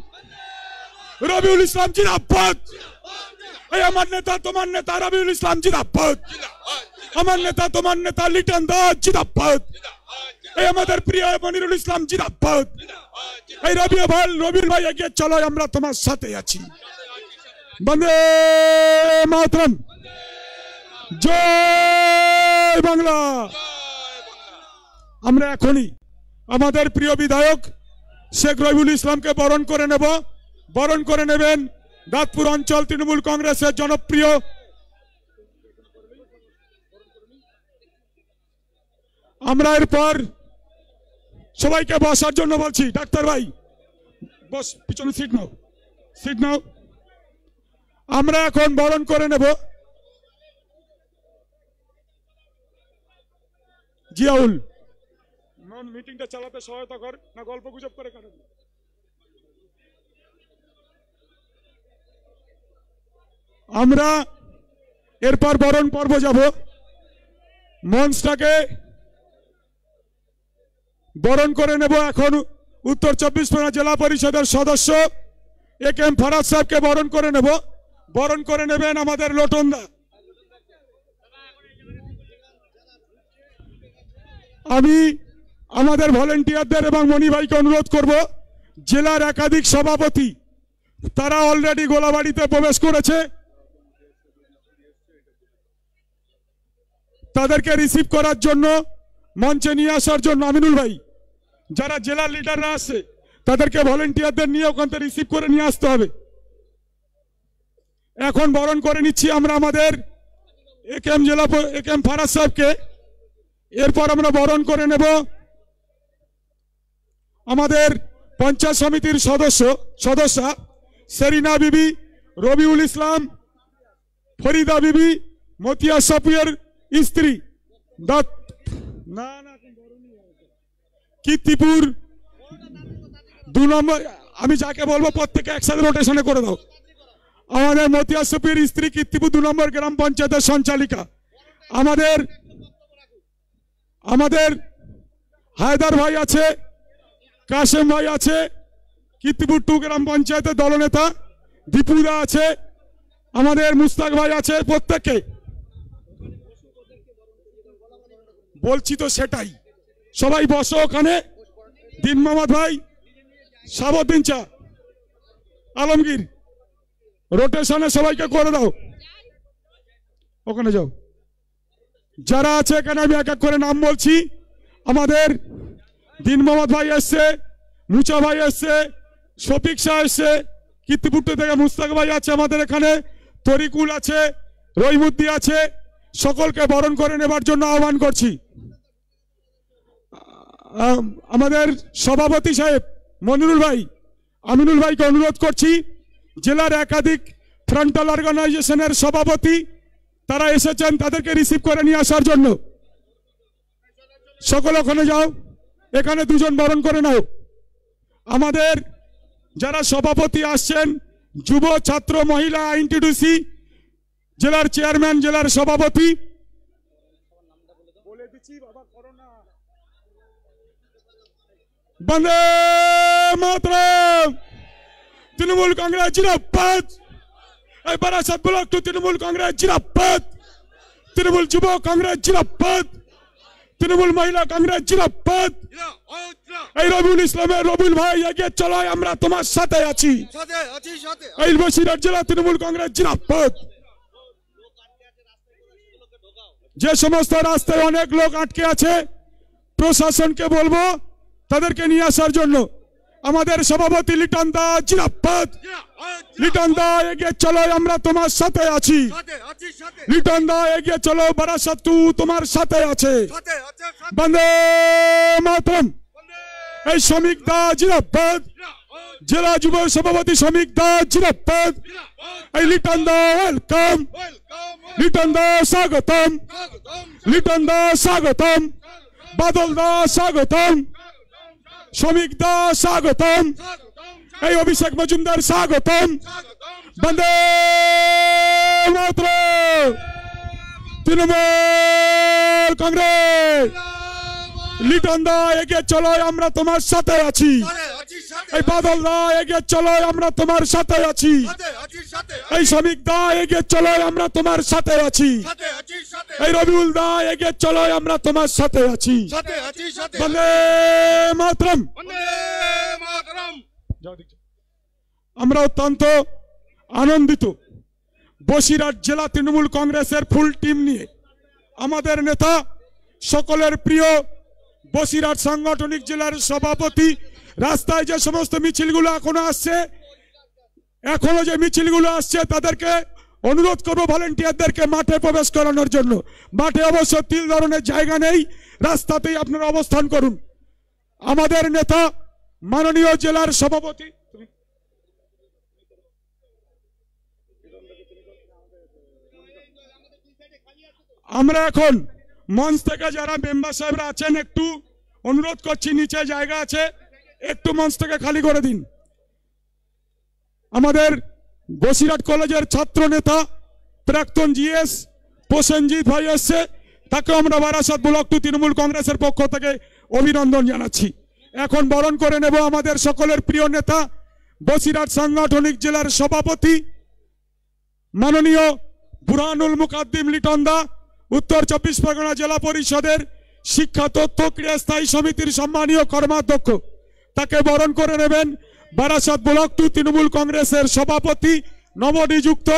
রবিউল ইসলাম জিন্দাবাদ। এই আমার নেতা তোমার নেতা রবিউল ইসলাম জিন্দাবাদ। আমার নেতা তোমার নেতা লিটন দাস জিন্দাবাদ। এই আমাদের প্রিয় মনিরুল ইসলাম জিন্দাবাদ। এই রবিউল ভাই এগিয়ে চলো, আমরা তোমার সাথে আছি। বন্দে মাতরম, জয় বাংলা। আমরা এখনই আমাদের প্রিয় বিধায়ক শেখ রবিউল ইসলামকে বরণ করে নেব। বরণ করে নেবেন দাঁতপুর অঞ্চল তৃণমূল কংগ্রেসের জনপ্রিয় আমরা এরপর সবাইকে বসার জন্য বলছি। ডাক্তার ভাই বস, পিছনে সিট নাও, সিট নাও। আমরা এখন বরণ করে নেব জিয়াউল। মিটিংটা চালাতে সহায়তা কর, না গল্প গুজব করে কাটাবি। আমরা এরপর বরণ পর্ব যাব। মঞ্চটাকে বরণ করে নেব এখন উত্তর 24 পরগনা জেলা পরিষদের সদস্য একেএম ফরাজ সাহেবকে বরণ করে নেব। বরণ করে নেবেন আমাদের লোটনদা। আমি আমাদের ভলেন্টিয়ারদের এবং মণি ভাইকে অনুরোধ করব, জেলার একাধিক সভাপতি তারা অলরেডি গোলাবাড়িতে প্রবেশ করেছে, তাদেরকে রিসিভ করার জন্য মঞ্চে নিয়ে আসার জন্য আমিনুল ভাই, যারা জেলার লিডাররা আসছে তাদেরকে ভলেন্টিয়ারদের নিয়ে ওখান থেকে রিসিভ করে নিয়ে আসতে হবে। এখন বরণ করে নিচ্ছি আমরা আমাদের একেএম ফরাজ সাহেবকে। এরপর আমরা বরণ করে নেব আমাদের পঞ্চায়েত সমিতির সদস্যা সেরিনা বিবি, রবিউল ইসলাম, ফরিদা বিবি, মতিয়া সফিয়ার স্ত্রী কীর্তিপুর 2 নম্বর। আমি যাকে বলবো প্রত্যেকে একসাথে রোটেশনে করে দাও। আমাদের মতিয়া সফিয়ার স্ত্রী কীর্তিপুর 2 নম্বর গ্রাম পঞ্চায়েতের সঞ্চালিকা। আমাদের হায়দার ভাই আছে, কাশেম ভাই আছে, কীর্তিপুর 2 গ্রাম পঞ্চায়েতের দলনেতা দীপুদা আছে, আমাদের মুস্তাক ভাই আছে। প্রত্যেককে বলছি তো সেটাই, সবাই বসো ওখানে। দিন মোহাম্মদ ভাই, সাবুদ্দিন চা, আলমগীর রোটেশনে সবাইকে করে দাও, ওখানে যাও। যারা আছে এখানে আমি এক এক করে নাম বলছি। আমাদের দিন মোহাম্মদ ভাই এসছে, মুচা ভাই এসছে, শফিক শাহ এসছে, কীর্তিপুর থেকে মুস্তাক ভাই আছে, আমাদের এখানে তরিকুল আছে, রহিমুদ্দি আছে। সকলকে বরণ করে নেবার জন্য আহ্বান করছি। আমাদের সভাপতি সাহেব মনিরুল ভাই, আমিনুল ভাইকে অনুরোধ করছি, জেলার একাধিক ফ্রন্টাল অর্গানাইজেশনের সভাপতি তারা এসেছেন, তাদেরকে রিসিভ করে নিয়ে আসার জন্য। সকল ওখানে যাও, এখানে 2 জন বরণ করে নাও। আমাদের যারা সভাপতি আসছেন, যুব ছাত্র মহিলা আইনটিডিসি জেলার চেয়ারম্যান, জেলার সভাপতি, বলে দিচ্ছি বাবা করোনা। বন্দে মাতরম, তৃণমূল কংগ্রেস জিন্দাবাদ। এই বারাসাত ব্লক 2 তৃণমূল কংগ্রেস জিন্দাবাদ। তৃণমূল যুব কংগ্রেস জিন্দাবাদ। তৃণমূল মহিলা কংগ্রেস জিন্দাবাদ। এই রবিউল ইসলামের রবিউল ভাই এগিয়ে চলো, আমরা তোমার সাথে আছি। এই বসিরহাট জেলা তৃণমূল কংগ্রেস জিন্দাবাদ। যে সমস্ত রাস্তায় অনেক লোক আটকে আছে, প্রশাসনকে বলবো তাদেরকে নিয়ে আসার জন্য আমাদের সভাপতি লিটন দা জিন্দাবাদ। লিটন দা এগিয়ে চলো, আমরা তোমার সাথে আছি। লিটন দা এগিয়ে চলো, বারাসাত 2 তোমার সাথে আছে। বন্দে মাতরম। এই শ্রমিক দা জিন্দাবাদ। জেলা যুব সভাপতি শ্রমিক দা জিন্দাবাদ। এই লিটন দা ওয়েলকাম। লিটন দা স্বাগতম। লিটন দা স্বাগতম। বাদল দা স্বাগতম। শ্রমিক দা স্বাগতম। এই অভিষেক মজুমদার স্বাগতম। বন্দে মাতরম। তৃণমূল কংগ্রেস। লিটন দা এগিয়ে চলো, আমরা তোমার সাথে আছি। এই বাদল দা এগিয়ে চলো, আমরা তোমার সাথে আছি। এই শ্রমিক দা এগিয়ে চলো, আমরা তোমার সাথে আছি। এই রবিউল দা এগিয়ে চলো, আমরা তোমার সাথে আছি। বন্দে মাতরম। আমরা অত্যন্ত আনন্দিত বসিরহাট জেলা তৃণমূল কংগ্রেসের ফুল টিম নিয়ে আমাদের নেতা সকলের প্রিয় বসিরহাট সাংগঠনিক জেলার সভাপতি রাস্তায় যে সমস্ত মিছিলগুলো এখনো যে মিছিলগুলো আসছে তাদেরকে অনুরোধ করবো ভলেন্টিয়ারদেরকে মাঠে প্রবেশ করানোর জন্য। মাঠে অবশ্য তিল ধরনের জায়গা নেই, রাস্তাতেই আপনারা অবস্থান করুন। আমাদের নেতা মাননীয় জেলার সভাপতি আমরা এখন মঞ্চ থেকে যারা মেম্বার সাহেবরা আছেন একটু অনুরোধ করছি, নিচে জায়গা আছে, একটু মঞ্চ থেকে খালি করে দিন। আমাদের বসিরহাট কলেজের ছাত্র নেতা প্রাক্তন জিএস প্রসেনজিৎ ভাই এসছে, তাকে আমরা বারাসাত ব্লক 2 তৃণমূল কংগ্রেসের পক্ষ থেকে অভিনন্দন জানাচ্ছি। এখন বরণ করে নেব আমাদের সকলের প্রিয় নেতা বসিরহাট সাংগঠনিক জেলার সভাপতি মাননীয় বুরহানুল মুকাদ্দিম লিটন দা, উত্তর 24 পরগনা জেলা পরিষদের শিক্ষা তথ্য ক্রিয়া স্থায়ী সমিতির সম্মানীয় কর্মাধ্যক্ষ। তাকে বরণ করে নেবেন বারাসাত ব্লক 2 তৃণমূল কংগ্রেসের সভাপতি নবনিযুক্ত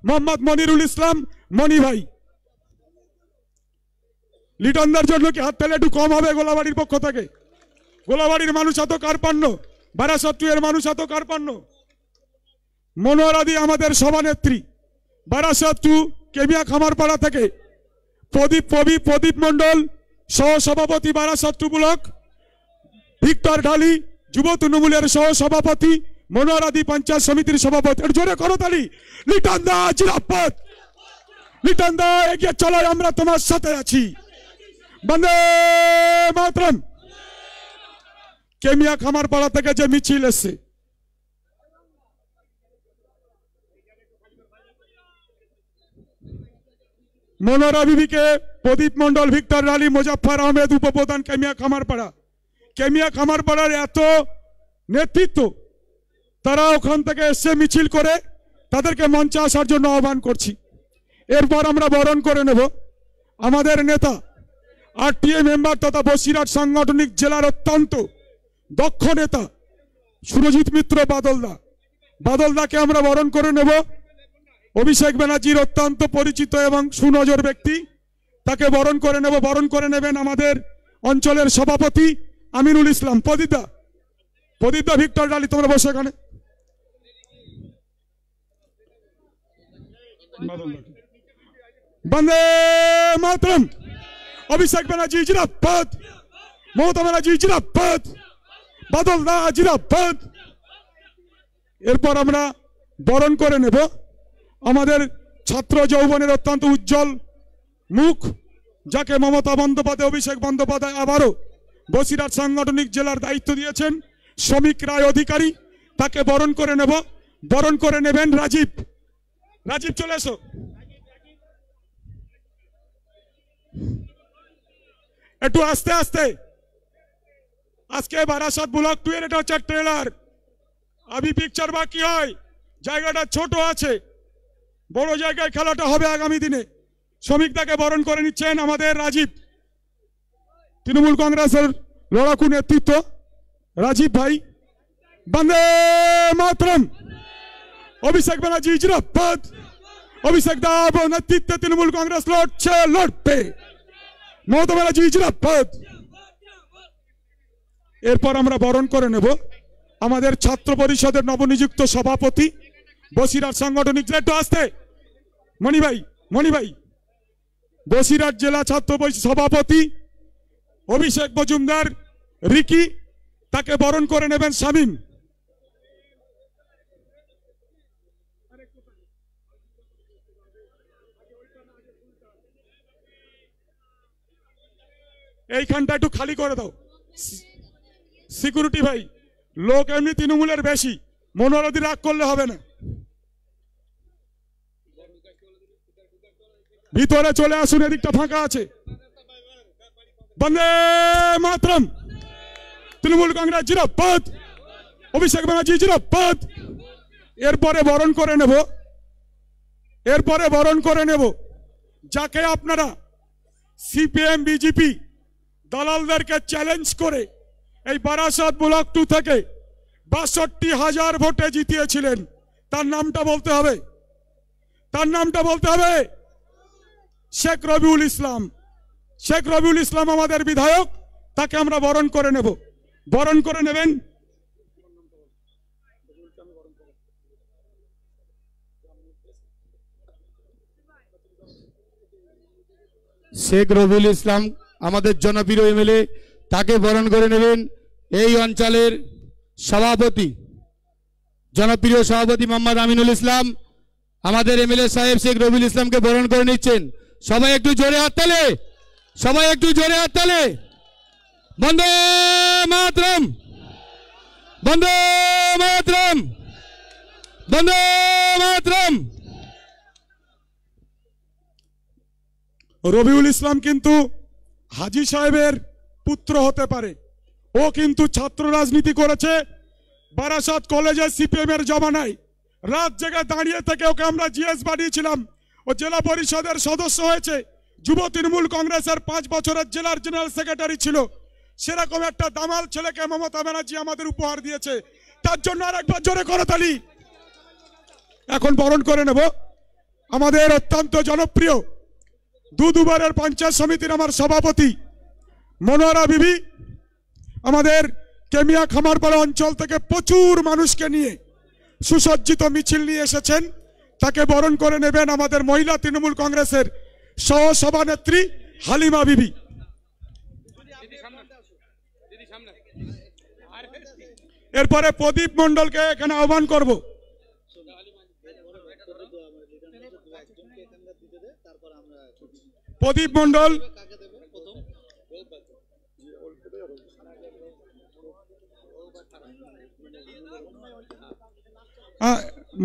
মোহাম্মদ মনিরুল ইসলাম মনি ভাই। লিটনদার জন্য কি হাত তালে একটু কম হবে গোলাবাড়ির পক্ষ থেকে? গোলাবাড়ির মানুষ এত কার্পণ্য, বারাসাত 2 এর মানুষ এত কার্পণ্য। মনোয়ারাদি আমাদের সভানেত্রী বারাসাত 2 কেমিয়া খামারপাড়া থেকে প্রদীপ মন্ডল সহ সভাপতি বারাসাত 2 ব্লক, ভিক্টর ঢালি যুব তৃণমূলের সহ সভাপতি, মনোয়ারাদি পঞ্চায়েত সমিতির সভাপতি। জোরে করতালি। লিটন দা জিন্দাবাদ। লিটন দা এগিয়ে চলো, আমরা তোমার সাথে আছি। বন্দে মাতরম। কেমিয়া খামারপাড়া থেকে যে মিছিল এসছে মনোরা বিবিকে প্রদীপ মন্ডল, ভিক্টর রালি, মোজাফফর আহমেদ উপপ্রধান কেমিয়া খামারপাড়া। কেমিয়া খামারপাড়ার এত নেতৃত্ব, তারা ওখান থেকে এসে মিছিল করে তাদেরকে মঞ্চে আসার জন্য আহ্বান করছি। এরপর আমরা বরণ করে নেব আমাদের নেতা আরটিএ মেম্বার তথা বসিরহাট সাংগঠনিক জেলার অত্যন্ত দক্ষ নেতা সুরজিৎ মিত্র বাদলদাকে আমরা বরণ করে নেব। অভিষেক ব্যানার্জির অত্যন্ত পরিচিত এবং সুনজর ব্যক্তি, তাকে বরণ করে নেব। বরণ করে নেবেন আমাদের অঞ্চলের সভাপতি আমিনুল ইসলাম। প্রদীপদা ভিক্টর ডালি, তোমরা বসে এখানে। বন্দে মাতরম। অভিষেক ব্যানার্জি জিন্দাবাদ। মমতা ব্যানার্জি জিন্দাবাদ। বাদল দা জিন্দাবাদ। এরপর আমরা বরণ করে নেব আমাদের ছাত্র যৌবনের অত্যন্ত উজ্জ্বল মুখ, যাকে মমতা বন্দ্যোপাধ্যায়, অভিষেক বন্দ্যোপাধ্যায় আবারও বসিরহাট সাংগঠনিক জেলার দায়িত্ব দিয়েছেন, শ্রমিক রায় অধিকারী। তাকে বরণ করে নেব। বরণ করে নেবেন রাজীব। চলে এসো। একটু আস্তে আস্তে। আজকে বারাসাত ব্লক 2 এর এটা হচ্ছে ট্রেলার, আবি পিকচার বাকি হয়, জায়গাটা ছোট আছে, বড় জায়গায় খেলাটা হবে আগামী দিনে। শ্রমিকদাকে বরণ করে নিচ্ছেন আমাদের রাজীব, তৃণমূল কংগ্রেসের লড়াকু নেতৃত্ব রাজীব ভাই। বন্দে মাতরম। অভিষেক ব্যানার্জি জিন্দাবাদ। অভিষেক দা নেতৃত্বে তৃণমূল কংগ্রেস লড়বে। মমতা ব্যানার্জি জিন্দাবাদ। এরপর আমরা বরণ করে নেব আমাদের ছাত্র পরিষদের নবনিযুক্ত সভাপতি বসিরহাট সাংগঠনিক একটু আসতে মণি ভাই বসিরহাট জেলা ছাত্র পরিষদ সভাপতি অভিষেক মজুমদার রিকি, তাকে বরণ করে নেবেন শামীম। এইখানটা একটু খালি করে দাও সিকিউরিটি ভাই, লোক এমনি তৃণমূলের বেশি, মনোরধি রাগ করলে হবে না। ভিতরে চলে আসুন, এদিকটা ফাঁকা আছে। বন্দে মাতরম, তৃণমূল কংগ্রেস জিন্দাবাদ, অভিষেক ব্যানার্জি জিন্দাবাদ। এরপরে বরণ করে নেব যাকে আপনারা সিপিএম বিজেপি দালালদেরকে চ্যালেঞ্জ করে এই বারাসাত ব্লক 2 থেকে ৬২,০০০ ভোটে জিতিয়েছিলেন। তার নামটা বলতে হবে, শেখ রবিউল ইসলাম আমাদের বিধায়ক, তাকে আমরা বরণ করে নেবেন। শেখ রবিউল ইসলাম আমাদের জনপ্রিয় এমএলএ, তাকে বরণ করে নেবেন এই অঞ্চলের সভাপতি, জনপ্রিয় সভাপতি মোহাম্মদ আমিনুল ইসলাম। আমাদের এমএলএ সাহেব শেখ রবিউল ইসলামকে বরণ করে নিচ্ছেন। সবাই একটু জোরে হাত তালে, বন্দে মাতরম, বন্দে মাতরম, বন্দে মাতরম। রবিউল ইসলাম কিন্তু হাজী সাহেবের পুত্র হতে পারে, ও কিন্তু ছাত্র রাজনীতি করেছে। বারাসাত কলেজে সিপিএম এর জমানায় রাত জেগে দাঁড়িয়ে থেকে ওকে আমরা জিএস বানিয়েছিলাম। ও জেলা পরিষদের সদস্য হয়েছে, যুব তৃণমূল কংগ্রেসের 5 বছরের জেলার জেনারেল সেক্রেটারি ছিল। সেরকম একটা দামাল ছেলেকে মমতা ব্যানার্জি আমাদের উপহার দিয়েছে, তার জন্য আরেকবার জোরে করতালি। এখন বরণ করে নেব আমাদের অত্যন্ত জনপ্রিয় দুবারের পঞ্চায়েত সমিতির আমার সভাপতি মনোয়ারা বিবি, আমাদের কেমিয়া খামারপাড়া অঞ্চল থেকে প্রচুর মানুষকে নিয়ে সুসজ্জিত মিছিল নিয়ে এসেছেন। তাকে বরণ করে নেবেন আমাদের মহিলা তৃণমূল কংগ্রেসের সহসভানেত্রী হালিমা বিবি। এরপরে প্রদীপ মণ্ডলকে এখানে আহ্বান করব। প্রদীপ মণ্ডল,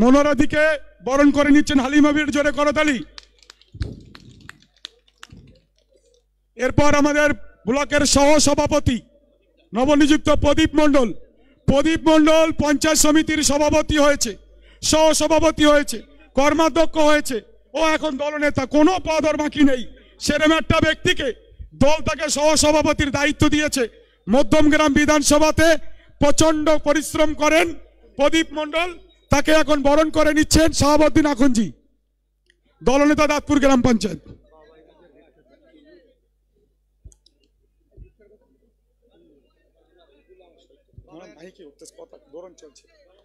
মনোরাধিকে বরণ করে নিচ্ছেন হালিমা বিবির, জোরে করতালি। এরপর আমাদের ব্লকের সহসভাপতি নবনিযুক্ত প্রদীপ মণ্ডল পঞ্চায়েত সমিতির সভাপতি হয়েছে, সহসভাপতি হয়েছে, কর্মাধ্যক্ষ হয়েছে। ও এখন দলনেতা, কোনো পদ আর বাকি নেই। সেরকম একটা ব্যক্তিকে দল তাকে সহসভাপতির দায়িত্ব দিয়েছে। মধ্যমগ্রাম বিধানসভাতে প্রচন্ড পরিশ্রম করেন প্রদীপ মণ্ডল, তাকে এখন বরণ করে নিচ্ছেন শাহাবুদ্দিন আখুনজি, দলনেতা দাঁতপুর গ্রাম পঞ্চায়েত।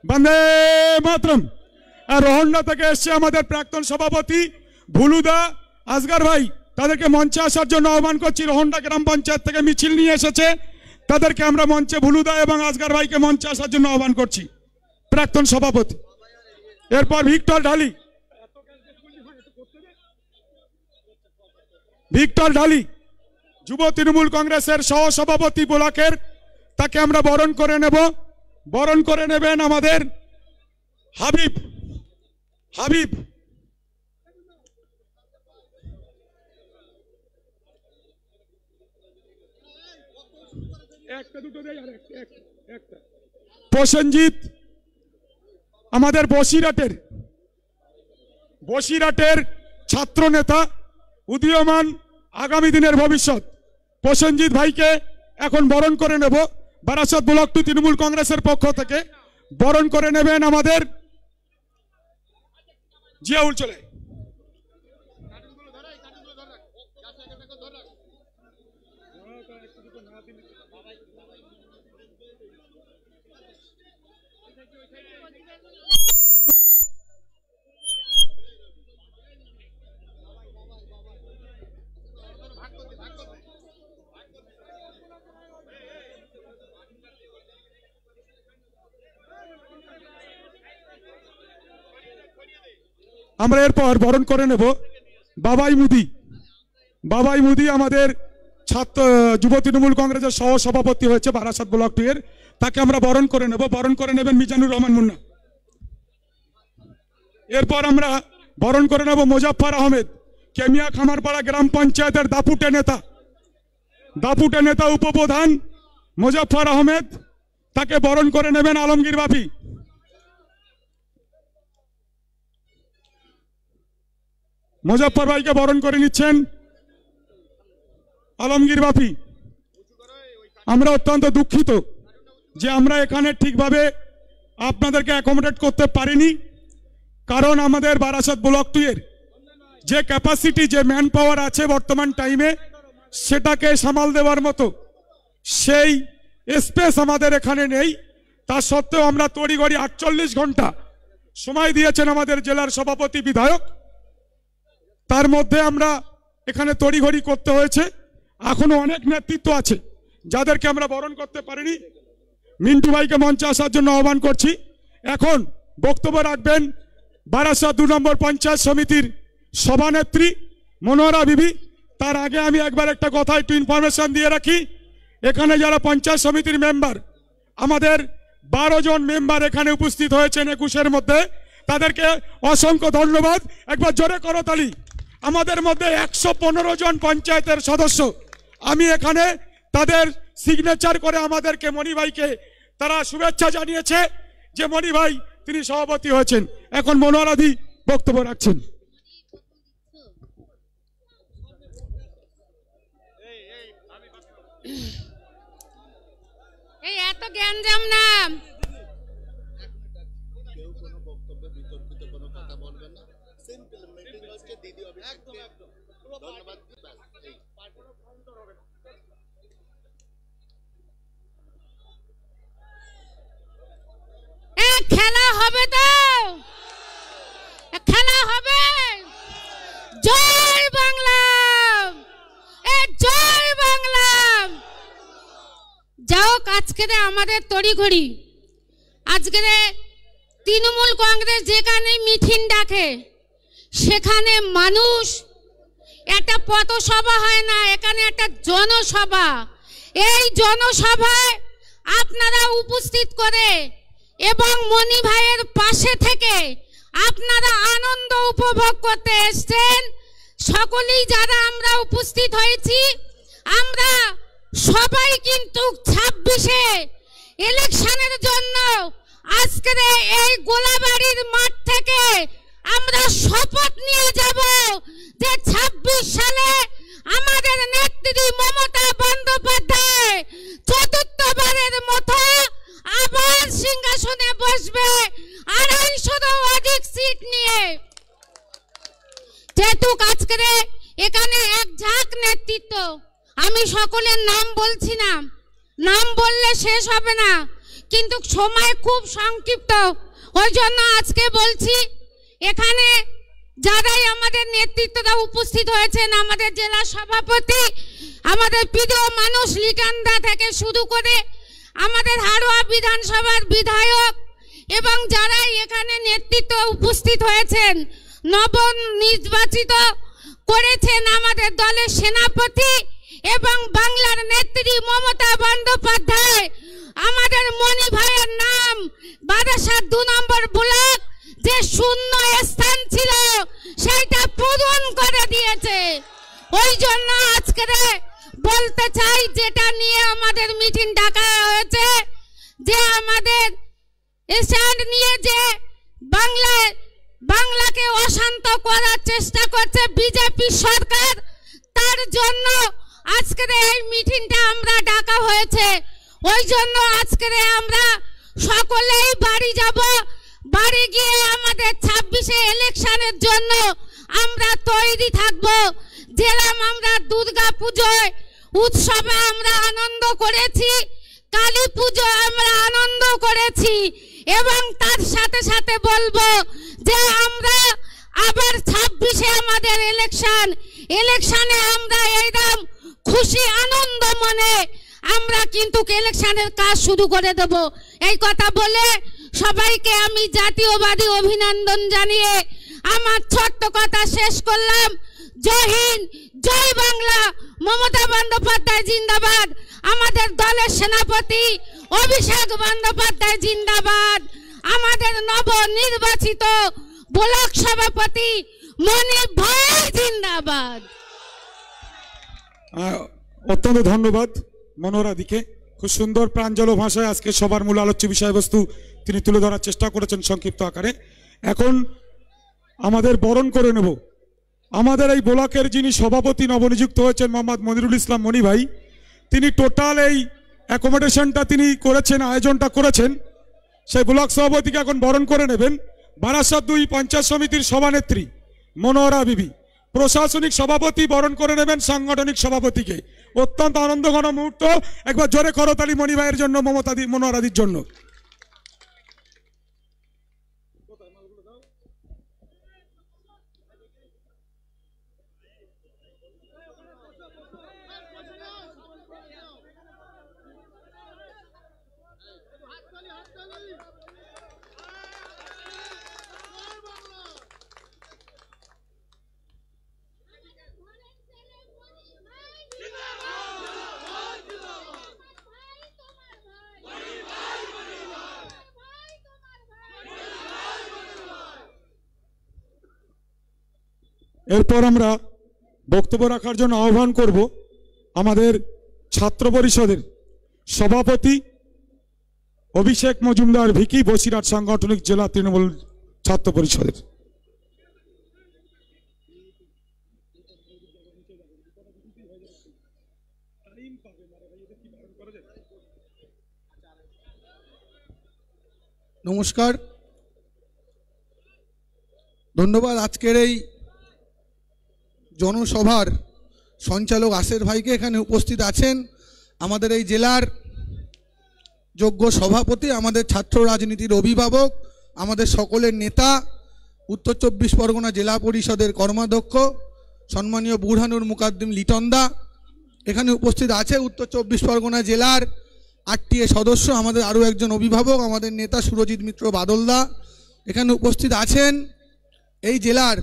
বন্দে মাতরম। আর রোহন্ডা থেকে এসছে আমাদের প্রাক্তন সভাপতি ভুলুদা আসগার ভাই, তাদেরকে মঞ্চে আসার জন্য আহ্বান করছি। রোহন্ডা গ্রাম পঞ্চায়েত থেকে মিছিল নিয়ে এসেছে, তাদেরকে আমরা মঞ্চে, ভুলুদা এবং আসগার ভাইকে মঞ্চে আসার জন্য আহ্বান করছি, প্রাক্তন সভাপতি। এরপর ভিক্টর ঢালি যুব তৃণমূল কংগ্রেসের সহসভাপতি ব্লকের, তাকে আমরা বরণ করে নেবেন আমাদের হাবিব। প্রসেনজিৎ আমাদের বসিরহাটের ছাত্র নেতা, উদীয়মান আগামী দিনের ভবিষ্যৎ প্রসেনজিৎ ভাইকে এখন বরণ করে নেব। বারাসাত ব্লক 2 তৃণমূল কংগ্রেসের পক্ষ থেকে বরণ করে নেবেন আমাদের জিয়াউল। চলে আমরা এরপর বরণ করে নেব বাবাই মুদি। বাবাই মুদি আমাদের ছাত্র যুব তৃণমূল কংগ্রেসের সহ সভাপতি হয়েছে বারাসাত ব্লক 2 এর, তাকে আমরা বরণ করে নেব। বরণ করে নেবেন মিজানুর রহমান মুন্না। এরপর আমরা বরণ করে নেব মোজাফফর আহমেদ, কেমিয়া খামারপাড়া গ্রাম পঞ্চায়েতের দাপুটে নেতা উপপ্রধান মোজাফফর আহমেদ, তাকে বরণ করে নেবেন আলমগীর বাপি। মোজাফফর ভাইকে বরণ করে নিচ্ছেন আলমগীর বাপি। আমরা অত্যন্ত দুঃখিত যে আমরা এখানে ঠিকভাবে আপনাদেরকে অ্যাকোমোডেট করতে পারিনি, কারণ আমাদের বারাসাত ব্লক 2 এর যে ক্যাপাসিটি, যে ম্যান পাওয়ার আছে বর্তমান টাইমে, সেটাকে সামাল দেওয়ার মতো সেই স্পেস আমাদের এখানে নেই। তা সত্ত্বেও আমরা তড়িঘড়ি 48 ঘন্টা সময় দিয়েছেন আমাদের জেলার সভাপতি বিধায়ক, তার মধ্যে আমরা এখানে তড়িঘড়ি করতে হয়েছে। এখনো অনেক নেতৃত্ব আছে যাদেরকে আমরা বরণ করতে পারিনি। মিন্টু ভাইকে মঞ্চে আসার জন্য আহ্বান করছি। এখন বক্তব্য রাখবেন বারাসাত 2 নম্বর পঞ্চায়েত সমিতির সভানেত্রী মনোহরা বিবি। তার আগে আমি একবার একটা কথা একটু ইনফরমেশন দিয়ে রাখি। এখানে যারা পঞ্চায়েত সমিতির মেম্বার, আমাদের 12 জন মেম্বার এখানে উপস্থিত হয়েছেন 21-এর মধ্যে, তাদেরকে অসংখ্য ধন্যবাদ। একবার জোরে করতালি। আমাদের মধ্যে 115 জন পঞ্চায়েতের সদস্য, আমি এখানে তাদের সিগনেচার করে আমাদেরকে মণি ভাইকে তারা শুভেচ্ছা জানিয়েছে যে মণি ভাই তিনি সভাপতি হয়েছেন। এখন মনোহরাদি বক্তব্য রাখছেন। এই এত জ্ঞানজাম না, খেলা হবে তো, খেলা হবে। জয় বাংলা, জয় বাংলা। যাও আজকে আমাদের তড়িঘড়ি, আজকে তৃণমূল কংগ্রেস যেখানে মিটিং ডাকে সেখানে মানুষ, একটা পথসভা হয় না, এখানে একটা জনসভা। এই জনসভায় আপনারা উপস্থিত করে এবং মণি ভাইয়ের পাশে থেকে আপনারা আনন্দ উপভোগ করতে এসেছেন। সকলেই যারা আমরা উপস্থিত হয়েছি, আমরা সবাই কিন্তু 26-এ ইলেকশনের জন্য আজকে এই গোলাবাড়ির মাঠ থেকে আমরা শপথ নিয়ে যাব যে 26 সালে আমাদের নেত্রী মমতা বন্দ্যোপাধ্যায় চতুর্থবারের মতো আবার সিংহাসনে বসবে 250 অধিক সিট নিয়ে। যেহেতু আজকে এখানে এক ঝাঁক নেতৃত্ব, আমি সকলের নাম বলছি না, নাম বললে শেষ হবে না, কিন্তু সময় খুব সংক্ষিপ্ত, ওই জন্য আজকে বলছি। এখানে যারাই আমাদের নেতৃত্বরা উপস্থিত হয়েছেন, আমাদের জেলা সভাপতি, আমাদের প্রিয় মানুষ লিটানদা থেকে শুরু করে আমাদের হাড়োয়া বিধানসভার বিধায়ক এবং যারা এখানে নেতৃত্ব উপস্থিত হয়েছেন, নবনির্বাচিত করেছেন আমাদের দলের সেনাপতি এবং বাংলার নেত্রী মমতা বন্দ্যোপাধ্যায়, আমাদের মণি ভাইয়ের নাম বারাসাত 2 নম্বর ব্লক যে শূন্য স্থান ছিল সেটা পূরণ করে দিয়েছে। ওই জন্য আজকে বলতে চাই, যেটা নিয়ে আমাদের মিটিং ডাকা হয়েছে, যে আমাদের স্ট্যান্ড নিয়ে যে বাংলাকে অশান্ত করার চেষ্টা করছে বিজেপি সরকার, তার জন্য আজকে এই মিটিংটা আমরা ডাকা হয়েছে। ওই জন্য আজকে আমরা সকলেই বাড়ি যাব, বাড়ি গিয়ে আমাদের 26-এ ইলেকশনের জন্য আমরা তৈরি থাকব। যেরকম আমরা দুর্গা পুজোয় উৎসবে আমরা আনন্দ করেছি, কালী পুজো আমরা আনন্দ করেছি, এবং তার সাথে সাথে বলবো যে আমরা আবার 26-এ আমাদের ইলেকশনে আমরা একদম খুশি আনন্দ মনে আমরা কিন্তু ইলেকশনের কাজ শুরু করে দেব। এই কথা বলে সবাইকে আমি জাতীয়বাদী অভিনন্দন জানিয়ে আমার ছোট্ট কথা শেষ করলাম। জয় হিন্দ, জয় বাংলা, মমতা বন্দ্যোপাধ্যায় জিন্দাবাদ, আমাদের দলের সেনাপতি অভিষেক বন্দ্যোপাধ্যায় জিন্দাবাদ, আমাদের নবনির্বাচিত ব্লক সভাপতি মনির ভাই জিন্দাবাদ। অত্যন্ত ধন্যবাদ মনোরাদিকে, খুব সুন্দর প্রাঞ্জল ভাষায় আজকে সবার মূল আলোচ্য বিষয়বস্তু তিনি তুলে ধরার চেষ্টা করেছেন সংক্ষিপ্ত আকারে। এখন আমাদের বরণ করে নেব আমাদের এই ব্লকের যিনি সভাপতি নবনিযুক্ত হয়েছেন মোহাম্মদ মনিরুল ইসলাম মনি ভাই। তিনি টোটাল এই অ্যাকোমোডেশনটা তিনি করেছেন, আয়োজনটা করেছেন। সেই ব্লক সভাপতিকে এখন বরণ করে নেবেন বারাসাত 2 পঞ্চায়েত সমিতির সভানেত্রী মনোহরা বিবি। প্রশাসনিক সভাপতি বরণ করে নেবেন সাংগঠনিক সভাপতিকে। অত্যন্ত আনন্দঘন মুহূর্ত, একবার জোরে করতালি মনি ভাইয়ের জন্য, মনোহরাদির জন্য। এরপর আমরা বক্তব্য রাখার জন্য আহ্বান করব আমাদের ছাত্র পরিষদের সভাপতি অভিষেক মজুমদার ভিকি, বসিরহাট সাংগঠনিক জেলা তৃণমূল ছাত্র পরিষদের। নমস্কার, ধন্যবাদ। আজকের এই জনসভার সঞ্চালক আসের ভাইকে, এখানে উপস্থিত আছেন আমাদের এই জেলার যোগ্য সভাপতি, আমাদের ছাত্র রাজনীতির অভিভাবক, আমাদের সকলের নেতা, উত্তর 24 পরগনা জেলা পরিষদের কর্মাধ্যক্ষ সম্মানীয় বুরহানুর মুকাদ্দিম লিটনদা। এখানে উপস্থিত আছে উত্তর 24 পরগনা জেলার আরটিএ সদস্য, আমাদের আরও একজন অভিভাবক, আমাদের নেতা সুরজিৎ মিত্র বাদলদা। এখানে উপস্থিত আছেন এই জেলার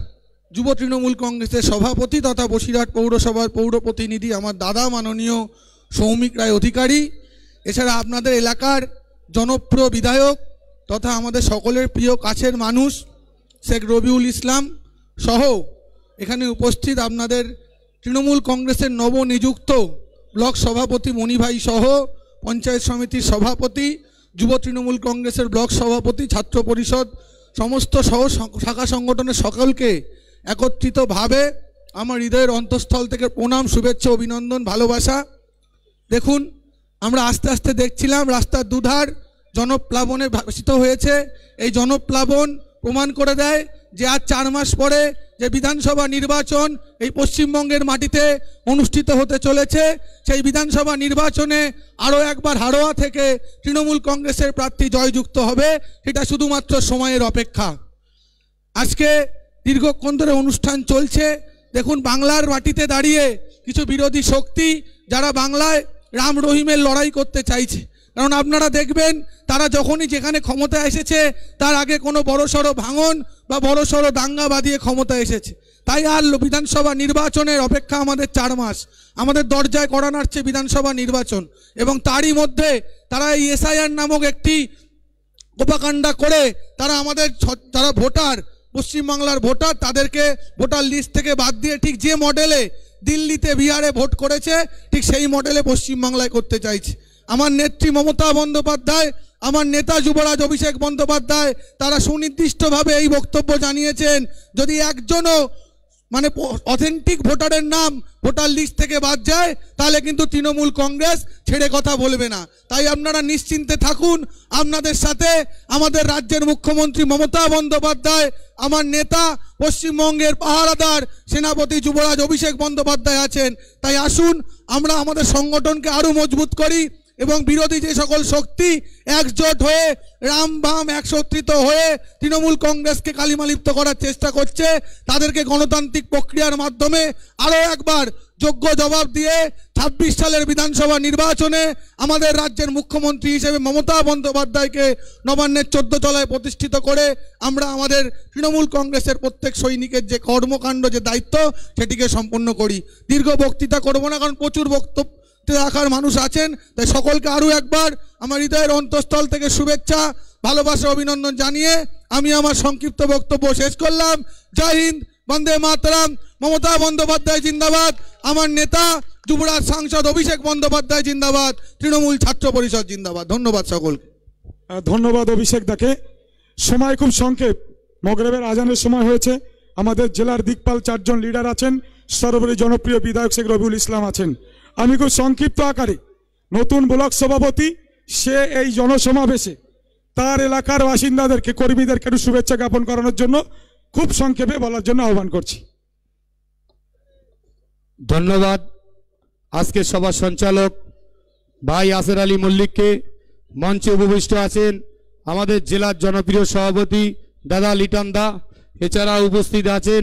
যুব তৃণমূল কংগ্রেসের সভাপতি তথা বসিরহাট পৌরসভার পৌর প্রতিনিধি আমার দাদা মাননীয় সৌমিক রায় অধিকারী। এছাড়া আপনাদের এলাকার জনপ্রিয় বিধায়ক তথা আমাদের সকলের প্রিয় কাছের মানুষ শেখ রবিউল ইসলাম সহ এখানে উপস্থিত আপনাদের তৃণমূল কংগ্রেসের নবনিযুক্ত ব্লক সভাপতি মণিভাই সহ পঞ্চায়েত সমিতির সভাপতি, যুব তৃণমূল কংগ্রেসের ব্লক সভাপতি, ছাত্র পরিষদ সমস্ত সহ শাখা সংগঠনের সকলকে একত্রিতভাবে আমার হৃদয়ের অন্তঃস্থল থেকে প্রণাম, শুভেচ্ছা, অভিনন্দন, ভালোবাসা। দেখুন, আমরা আস্তে আস্তে দেখছিলাম রাস্তার দুধার জনপ্লাবনে ভাসিত হয়েছে। এই জনপ্লাবন প্রমাণ করে দেয় যে আজ 4 মাস পরে যে বিধানসভা নির্বাচন এই পশ্চিমবঙ্গের মাটিতে অনুষ্ঠিত হতে চলেছে, সেই বিধানসভা নির্বাচনে আরও একবার হাড়োয়া থেকে তৃণমূল কংগ্রেসের প্রার্থী জয়যুক্ত হবে, সেটা শুধুমাত্র সময়ের অপেক্ষা। আজকে দীর্ঘক্ষণ ধরে অনুষ্ঠান চলছে। দেখুন, বাংলার মাটিতে দাঁড়িয়ে কিছু বিরোধী শক্তি যারা বাংলায় রাম রহিমের লড়াই করতে চাইছে, কারণ আপনারা দেখবেন তারা যখনই যেখানে ক্ষমতা এসেছে তার আগে কোনো বড়সড় ভাঙন বা বড়সড় দাঙ্গা বাঁধিয়ে ক্ষমতা এসেছে। তাই আর বিধানসভা নির্বাচনের অপেক্ষা আমাদের 4 মাস, আমাদের দরজায় কড়া নাড়ছে বিধানসভা নির্বাচন, এবং তারই মধ্যে তারা এই এসআইআর নামক একটি প্রোপাগান্ডা করে তারা আমাদের যারা ভোটার, পশ্চিমবাংলার ভোটার, তাদেরকে ভোটার লিস্ট থেকে বাদ দিয়ে ঠিক যে মডেলে দিল্লিতে বিহারে ভোট করেছে ঠিক সেই মডেলে পশ্চিমবাংলায় করতে চাইছে। আমার নেত্রী মমতা বন্দ্যোপাধ্যায়, আমার নেতা যুবরাজ অভিষেক বন্দ্যোপাধ্যায় তারা সুনির্দিষ্টভাবে এই বক্তব্য জানিয়েছেন, যদি একজনও মানে অথেন্টিক ভোটারের নাম ভোটার লিস্ট থেকে বাদ যায় তাহলে কিন্তু তৃণমূল কংগ্রেস ছেড়ে কথা বলবে না। তাই আপনারা নিশ্চিন্তে থাকুন, আপনাদের সাথে আমাদের রাজ্যের মুখ্যমন্ত্রী মমতা বন্দ্যোপাধ্যায়, আমার নেতা পশ্চিমবঙ্গের পাহারাদার সেনাপতি যুবরাজ অভিষেক বন্দ্যোপাধ্যায় আছেন। তাই আসুন আমরা আমাদের সংগঠনকে আরও মজবুত করি, এবং বিরোধী যে সকল শক্তি একজোট হয়ে রাম বাম একত্রিত হয়ে তৃণমূল কংগ্রেসকে কালিমালিপ্ত করার চেষ্টা করছে, তাদেরকে গণতান্ত্রিক প্রক্রিয়ার মাধ্যমে আরও একবার যোগ্য জবাব দিয়ে ২৬ সালের বিধানসভা নির্বাচনে আমাদের রাজ্যের মুখ্যমন্ত্রী হিসেবে মমতা বন্দ্যোপাধ্যায়কে নবান্নের ১৪ তলায় প্রতিষ্ঠিত করে আমরা আমাদের তৃণমূল কংগ্রেসের প্রত্যেক সৈনিকের যে কর্মকাণ্ড, যে দায়িত্ব, সেটিকে সম্পন্ন করি। দীর্ঘ বক্তৃতা করবো না, কারণ প্রচুর বক্তব্য রাখার মানুষ আছেন, তাই সকলকে আরও একবার আমার হৃদয়ের অন্তঃস্থল থেকে শুভেচ্ছা, ভালোবাসা, অভিনন্দন জানিয়ে আমি আমার সংক্ষিপ্ত বক্তব্য শেষ করলাম। জয় হিন্দ, বন্দে মাতরম, মমতা বন্দ্যোপাধ্যায় জিন্দাবাদ, আমার নেতা যুবরাজ সাংসদ অভিষেক বন্দ্যোপাধ্যায় জিন্দাবাদ, তৃণমূল ছাত্র পরিষদ জিন্দাবাদ। ধন্যবাদ সকলকে। ধন্যবাদ অভিষেক দাকে। সময় খুব সংক্ষেপ, মগরিবের আজানের সময় হয়েছে। আমাদের জেলার দিকপাল 4 জন লিডার আছেন, সর্বোপরি জনপ্রিয় বিধায়ক শেখ রবিউল ইসলাম আছেন। আমি খুব সংক্ষিপ্ত আকারে, নতুন ব্লক সভাপতি, সে এই জনসমাবেশে তার এলাকার বাসিন্দাদেরকে, কর্মীদেরকে একটু শুভেচ্ছা জ্ঞাপন করানোর জন্য খুব সংক্ষেপে বলার জন্য আহ্বান করছি। ধন্যবাদ আজকের সভার সঞ্চালক ভাই আসের আলী মল্লিককে। মঞ্চে উপবিষ্ট আছেন আমাদের জেলার জনপ্রিয় সভাপতি দাদা লিটন দা। এছাড়া উপস্থিত আছেন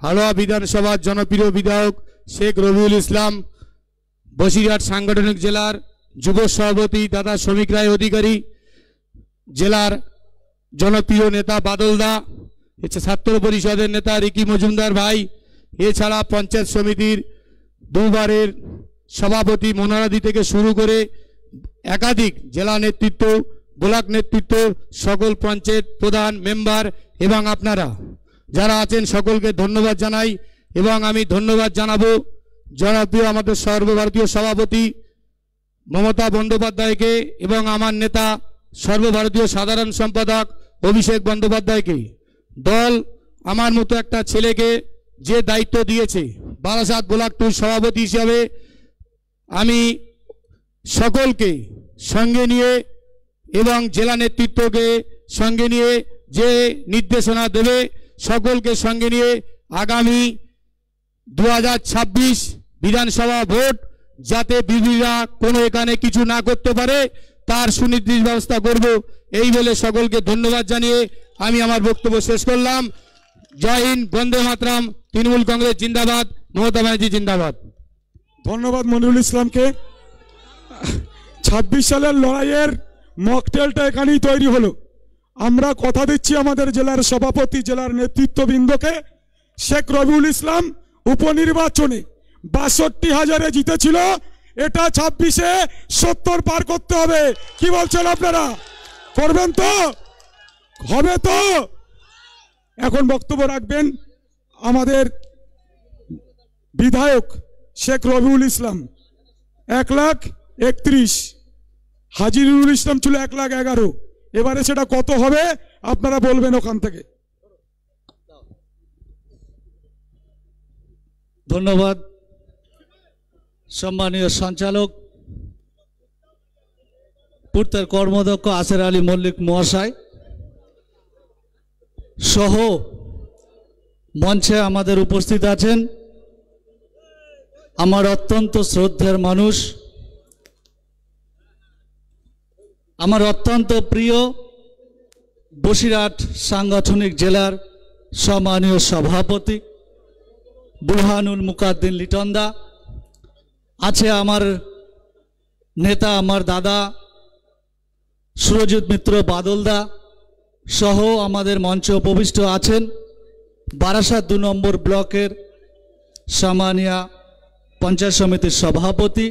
হালুয়া বিধানসভার জনপ্রিয় বিধায়ক শেখ রবিউল ইসলাম, বসিরহাট সাংগঠনিক জেলার যুব সভাপতি দাদা শ্রমিক রায় অধিকারী, জেলার জনপ্রিয় নেতা বাদল দা, ছাত্র পরিষদের নেতা রিকি মজুমদার ভাই, এছাড়া পঞ্চায়েত সমিতির দুবারের সভাপতি মনোরাদি থেকে শুরু করে একাধিক জেলা নেতৃত্ব, ব্লক নেতৃত্ব, সকল পঞ্চায়েত প্রধান, মেম্বার এবং আপনারা যারা আছেন সকলকে ধন্যবাদ জানাই। এবং আমি ধন্যবাদ জানাবো জনপ্রিয় আমাদের সর্বভারতীয় সভাপতি মমতা বন্দ্যোপাধ্যায়কে এবং আমার নেতা সর্বভারতীয় সাধারণ সম্পাদক অভিষেক বন্দ্যোপাধ্যায়কে। দল আমার মতো একটা ছেলেকে যে দায়িত্ব দিয়েছে বারাসাত ব্লক 2 সভাপতি হিসাবে, আমি সকলকে সঙ্গে নিয়ে এবং জেলা নেতৃত্বকে সঙ্গে নিয়ে যে নির্দেশনা দেবে সকলকে সঙ্গে নিয়ে আগামী 2026 বিধানসভা ভোট যাতে বিরোধীরা কোনো এখানে কিছু না করতে পারে তার সুনির্দিষ্ট ব্যবস্থা করব, এই বলে সকলকে ধন্যবাদ জানিয়ে আমি আমার বক্তব্য শেষ করলাম। জয় হিন্দ, বন্দে মাতরম, তৃণমূল কংগ্রেস জিন্দাবাদ, মমতা ব্যানার্জি জিন্দাবাদ। ধন্যবাদ মনিরুল ইসলামকে। 26 সালের লড়াইয়ের মকটেলটা এখানেই তৈরি হলো। আমরা কথা দিচ্ছি আমাদের জেলার সভাপতি, জেলার নেতৃত্ববৃন্দকে, শেখ রবিউল ইসলাম উপনির্বাচনে ৬২,০০০-এ জিতেছিল, এটা 26-এ 70 পার করতে হবে। কি বলছেন আপনারা? করবেন তো? হবে তো? এখন বক্তব্য রাখবেন আমাদের বিধায়ক শেখ রবিউল ইসলাম। 1,31,000, হাজিরুল ইসলাম ছিল 1,11,000, এবারে সেটা কত হবে আপনারা বলবেন ওখান থেকে। ধন্যবাদ সম্মানীয় সঞ্চালক, পূর্তের কর্মদক্ষ আসের আলী মল্লিক মহাশয় সহ মঞ্চে আমাদের উপস্থিত আছেন আমার অত্যন্ত শ্রদ্ধের মানুষ, আমার অত্যন্ত প্রিয় বসিরহাট সাংগঠনিক জেলার সম্মানীয় সভাপতি বুরহানুল মুকাদ্দিন লিটন দা, আছে আমার নেতা আমার দাদা সুরজিৎ মিত্র বাদল দা সহ আমাদের মঞ্চে উপবিষ্ট আছেন বারাসাত 2 নম্বর ব্লকের সামানিয়া পঞ্চায়েত সমিতির সভাপতি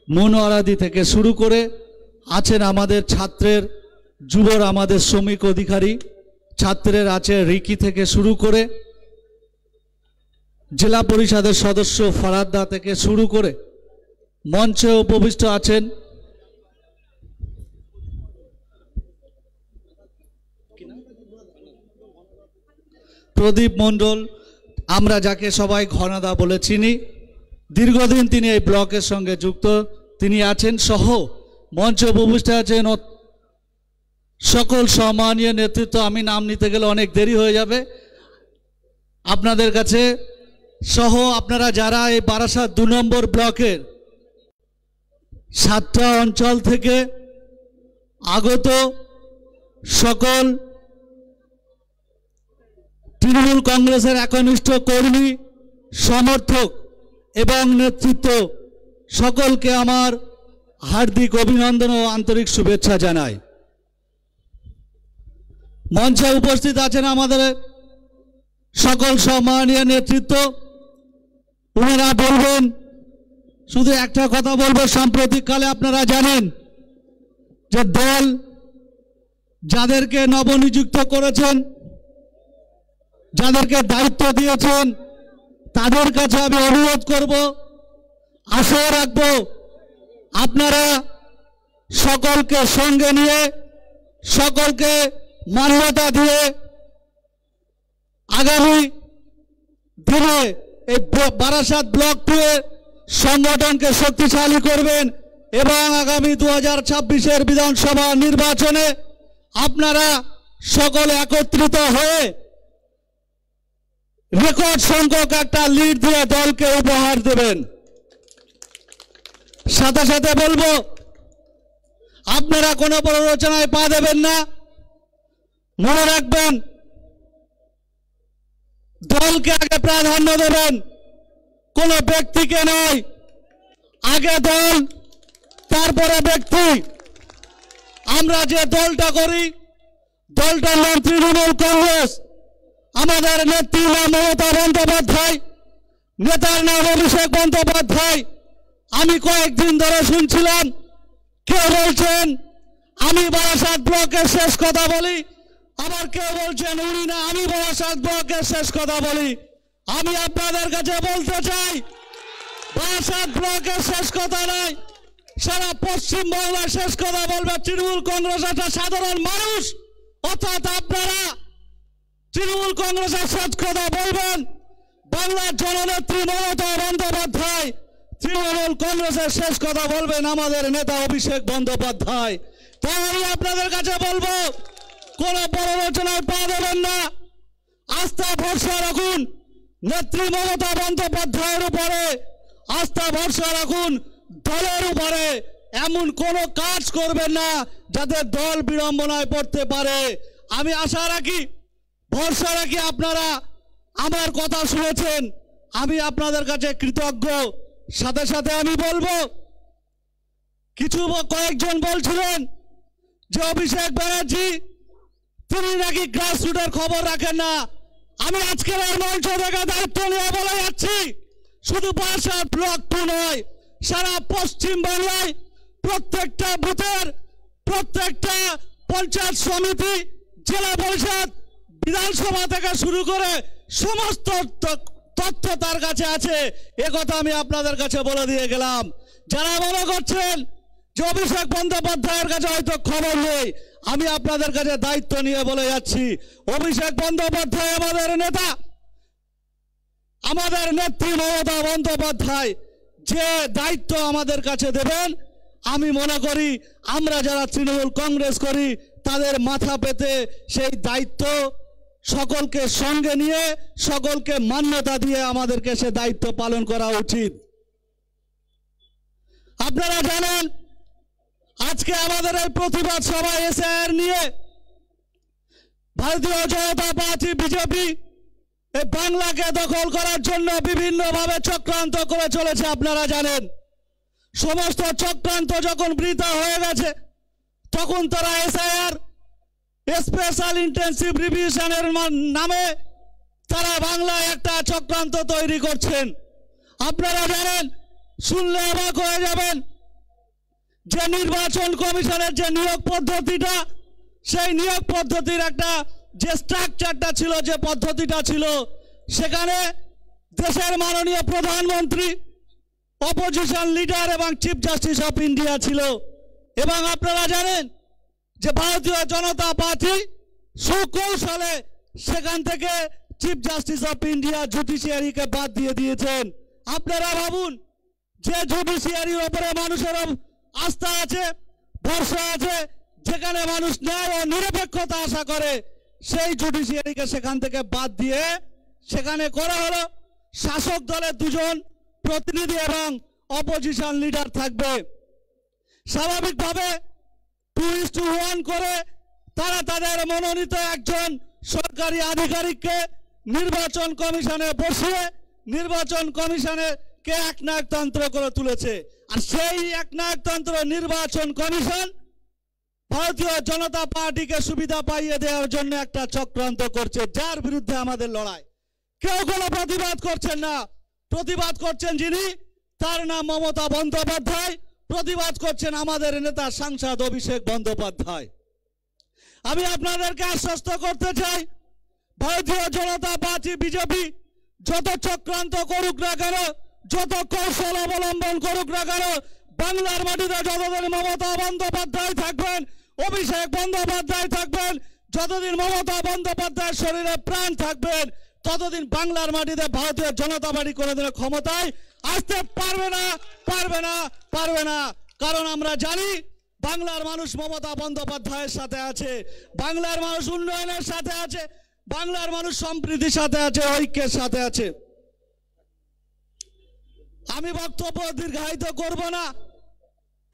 মনোয়ারাদি থেকে শুরু করে আছেন আমাদের ছাত্রের যুবর আমাদের শ্রমিক অধিকারী, ছাত্রের আছে রিকি থেকে শুরু করে জেলা পরিষদের সদস্য ফরাদ্দা থেকে শুরু করে মঞ্চে উপবিষ্ট আছেন প্রদীপ মণ্ডল, আমরা যাকে সবাই ঘনাদা বলে চিনি, দীর্ঘদিন তিনি এই ব্লকের সঙ্গে যুক্ত, তিনি আছেন সহ মঞ্চে উপবিষ্ট আছেন সকল সম্মানীয় নেতৃত্ব। আমি নাম নিতে গেলে অনেক দেরি হয়ে যাবে আপনাদের কাছে, সহ আপনারা যারা এই বারাসাত 2 নম্বর ব্লকের 7টা অঞ্চল থেকে আগত সকল তৃণমূল কংগ্রেসের একনিষ্ঠ কর্মী, সমর্থক এবং নেতৃত্ব সকলকে আমার হার্দিক অভিনন্দন ও আন্তরিক শুভেচ্ছা জানাই। মঞ্চে উপস্থিত আছেন আমাদের সকল সম্মানীয় নেতৃত্ব। ওনারা বলবেন, শুধু একটা কথা বলবো, সাম্প্রতিককালে আপনারা জানেন যে দল যাদেরকে নবনিযুক্ত করেছেন, যাদেরকে দায়িত্ব দিয়েছেন, তাদের কাছে আমি অনুরোধ করব, আশা রাখব আপনারা সকলকে সঙ্গে নিয়ে, সকলকে মান্যতা দিয়ে আগামী দিনে এই বারাসাত ব্লক 2 এর সংগঠনকে শক্তিশালী করবেন এবং আগামী 2026-এর বিধানসভা নির্বাচনে আপনারা সকলে একত্রিত হয়ে রেকর্ড সংখ্যক একটা লিড দিয়ে দলকে উপহার দেবেন। সাথে সাথে বলবো, আপনারা কোনো প্ররোচনায় পা দেবেন না। মনে রাখবেন, দলকে আগে প্রাধান্য দেবেন, কোনো ব্যক্তিকে নয়। আগে দল, তারপরে ব্যক্তি। আমরা যে দলটা করি, দলটার নাম তৃণমূল কংগ্রেস। আমাদের নেত্রীর নাম মমতা বন্দ্যোপাধ্যায়, নেতার নাম অভিষেক বন্দ্যোপাধ্যায়। আমি কয়েকদিন ধরে শুনছিলাম কেউ বলছেন আমি বারাসাত ব্লকের শেষ কথা বলি, আবার কেউ বলছেন উনি না আমি বারাসাত ব্লকের শেষ কথা বলি। আমি আপনাদের কাছে বলতে চাই, বারাসাত ব্লকের শেষ কথা নয়, সারা পশ্চিমবাংলার শেষ কথা বলবে তৃণমূল কংগ্রেস একটা সাধারণ মানুষ। অর্থাৎ আপনারা তৃণমূল কংগ্রেসের শেষ কথা বলবেন বাংলার জননেত্রী মমতা বন্দ্যোপাধ্যায়, তৃণমূল কংগ্রেসের শেষ কথা বলবেন আমাদের নেতা অভিষেক বন্দ্যোপাধ্যায়। তাই আমি আপনাদের কাছে বলবো, কোন প্ররোচনায় পা দেবেন না। আস্থা ভরসা রাখুন নেত্রী মমতা বন্দ্যোপাধ্যায়ের উপরে, আস্থা ভরসা রাখুন দলের উপরে। এমন কোন কাজ করবেন না যাতে দল বিড়ম্বনায় পড়তে পারে। আমি আশা রাখি, ভরসা রাখি আপনারা আমার কথা শুনেছেন। আমি আপনাদের কাছে কৃতজ্ঞ। সাথে সাথে আমি বলবো, কয়েকজন বলছিলেন যে অভিষেক ব্যানার্জি তিনি নাকি গ্রাসরুটের খবর রাখেন না। আমি আজকের এই মঞ্চ থেকে দায়িত্ব নিয়ে বলে যাচ্ছি, শুধু বারাসাত ব্লক 2 নয়, সারা পশ্চিম বাংলায় প্রত্যেকটা বুথের, প্রত্যেকটা পঞ্চায়েত সমিতি, জেলা পরিষদ, বিধানসভা থেকে শুরু করে সমস্ত তথ্য তার কাছে আছে। একথা আমি আপনাদের কাছে বলে দিয়ে গেলাম। যারা মনে করছেন যে অভিষেক বন্দ্যোপাধ্যায়ের কাছে হয়তো খবর নেই, আমি আপনাদের কাছে দায়িত্ব নিয়ে বলে যাচ্ছি, অভিষেক বন্দ্যোপাধ্যায় আমাদের নেতা, আমাদের নেত্রী মমতা বন্দ্যোপাধ্যায় যে দায়িত্ব আমাদের কাছে দেবেন, আমি মনে করি আমরা যারা তৃণমূল কংগ্রেস করি তাদের মাথা পেতে সেই দায়িত্ব সকলকে সঙ্গে নিয়ে, সকলকে মান্যতা দিয়ে আমাদেরকে সে দায়িত্ব পালন করা উচিত। আপনারা জানেন, আজকে আমাদের এই প্রতিবাদ সভা এসআইআর নিয়ে ভারতীয় জনতা পার্টি বিজেপি এই বাংলাকে দখল করার জন্য বিভিন্নভাবে চক্রান্ত করে চলেছে। আপনারা জানেন, সমস্ত চক্রান্ত যখন বৃথা হয়ে গেছে, তখন তারা এসআইআর স্পেশাল ইন্টেনসিভ রিভিশনের নামে তারা বাংলায় একটা চক্রান্ত তৈরি করছেন। আপনারা জানেন, শুনলে অবাক হয়ে যাবেন, যে নির্বাচন কমিশনের যে নিয়োগ পদ্ধতিটা, সেই নিয়োগ পদ্ধতির একটা যে স্ট্রাকচারটা ছিল, যে পদ্ধতিটা ছিল, সেখানে দেশের মাননীয় প্রধানমন্ত্রী, অপোজিশন লিডার এবং চিফ জাস্টিস অফ ইন্ডিয়া ছিল। এবং আপনারা জানেন যে ভারতীয় জনতা পার্টি সুকৌশলে সেখান থেকে চিফ জাস্টিস অফ ইন্ডিয়া জুডিশিয়ারিকে বাদ দিয়ে দিয়েছেন। আপনারা ভাবুন, যে জুডিশিয়ারির উপরে মানুষের আস্থা আছে, ভরসা আছে, যেখানে মানুষ ন্যায় ও নিরপেক্ষতা আশা করে, সেই জুডিশিয়ারিকে সেখান থেকে বাদ দিয়ে সেখানে করা হলো শাসক দলের 2 জন প্রতিনিধি এবং অপোজিশন লিডার থাকবে। স্বাভাবিকভাবে 2:1 করে তারা তাদের মনোনীত একজন সরকারি আধিকারিককে নির্বাচন কমিশনে বসিয়ে নির্বাচন কমিশনকে একনায়কতন্ত্র করে তুলেছে। আর সেই একনায়কতন্ত্র নির্বাচন কমিশন ভারতীয় জনতা পার্টিকে সুবিধা পাইয়ে দেওয়ার জন্য একটা চক্রান্ত করছে, যার বিরুদ্ধে আমাদের লড়াই। কেউ কোনো প্রতিবাদ করছেন না। প্রতিবাদ করছেন যিনি, তার নাম মমতা বন্দ্যোপাধ্যায়। প্রতিবাদ করছেন আমাদের নেতা সাংসদ অভিষেক বন্দ্যোপাধ্যায়। আমি আপনাদেরকে আশ্বস্ত করতে চাই, ভারতীয় জনতা পার্টি বিজেপি যত চক্রান্ত করুক না কেন, যত কৌশল অবলম্বন করুক না কেন, বাংলার মাটিতে যতদিন মমতা বন্দ্যোপাধ্যায় থাকবেন, অভিষেক বন্দ্যোপাধ্যায় থাকবেন, যতদিন মমতা বন্দ্যোপাধ্যায়ের শরীরে প্রাণ থাকবেন, ততদিন বাংলার মাটিতে ভারতীয় জনতা পার্টি কোনোদিন ক্ষমতায় আসতে পারবে না, পারবে না, পারবে না। কারণ আমরা জানি বাংলার মানুষ মমতা বন্দ্যোপাধ্যায়ের সাথে আছে, বাংলার মানুষ উন্নয়নের সাথে আছে, বাংলার মানুষ সম্প্রীতির সাথে আছে, ঐক্যের সাথে আছে। আমি বক্তব্য দীর্ঘায়িত করব না।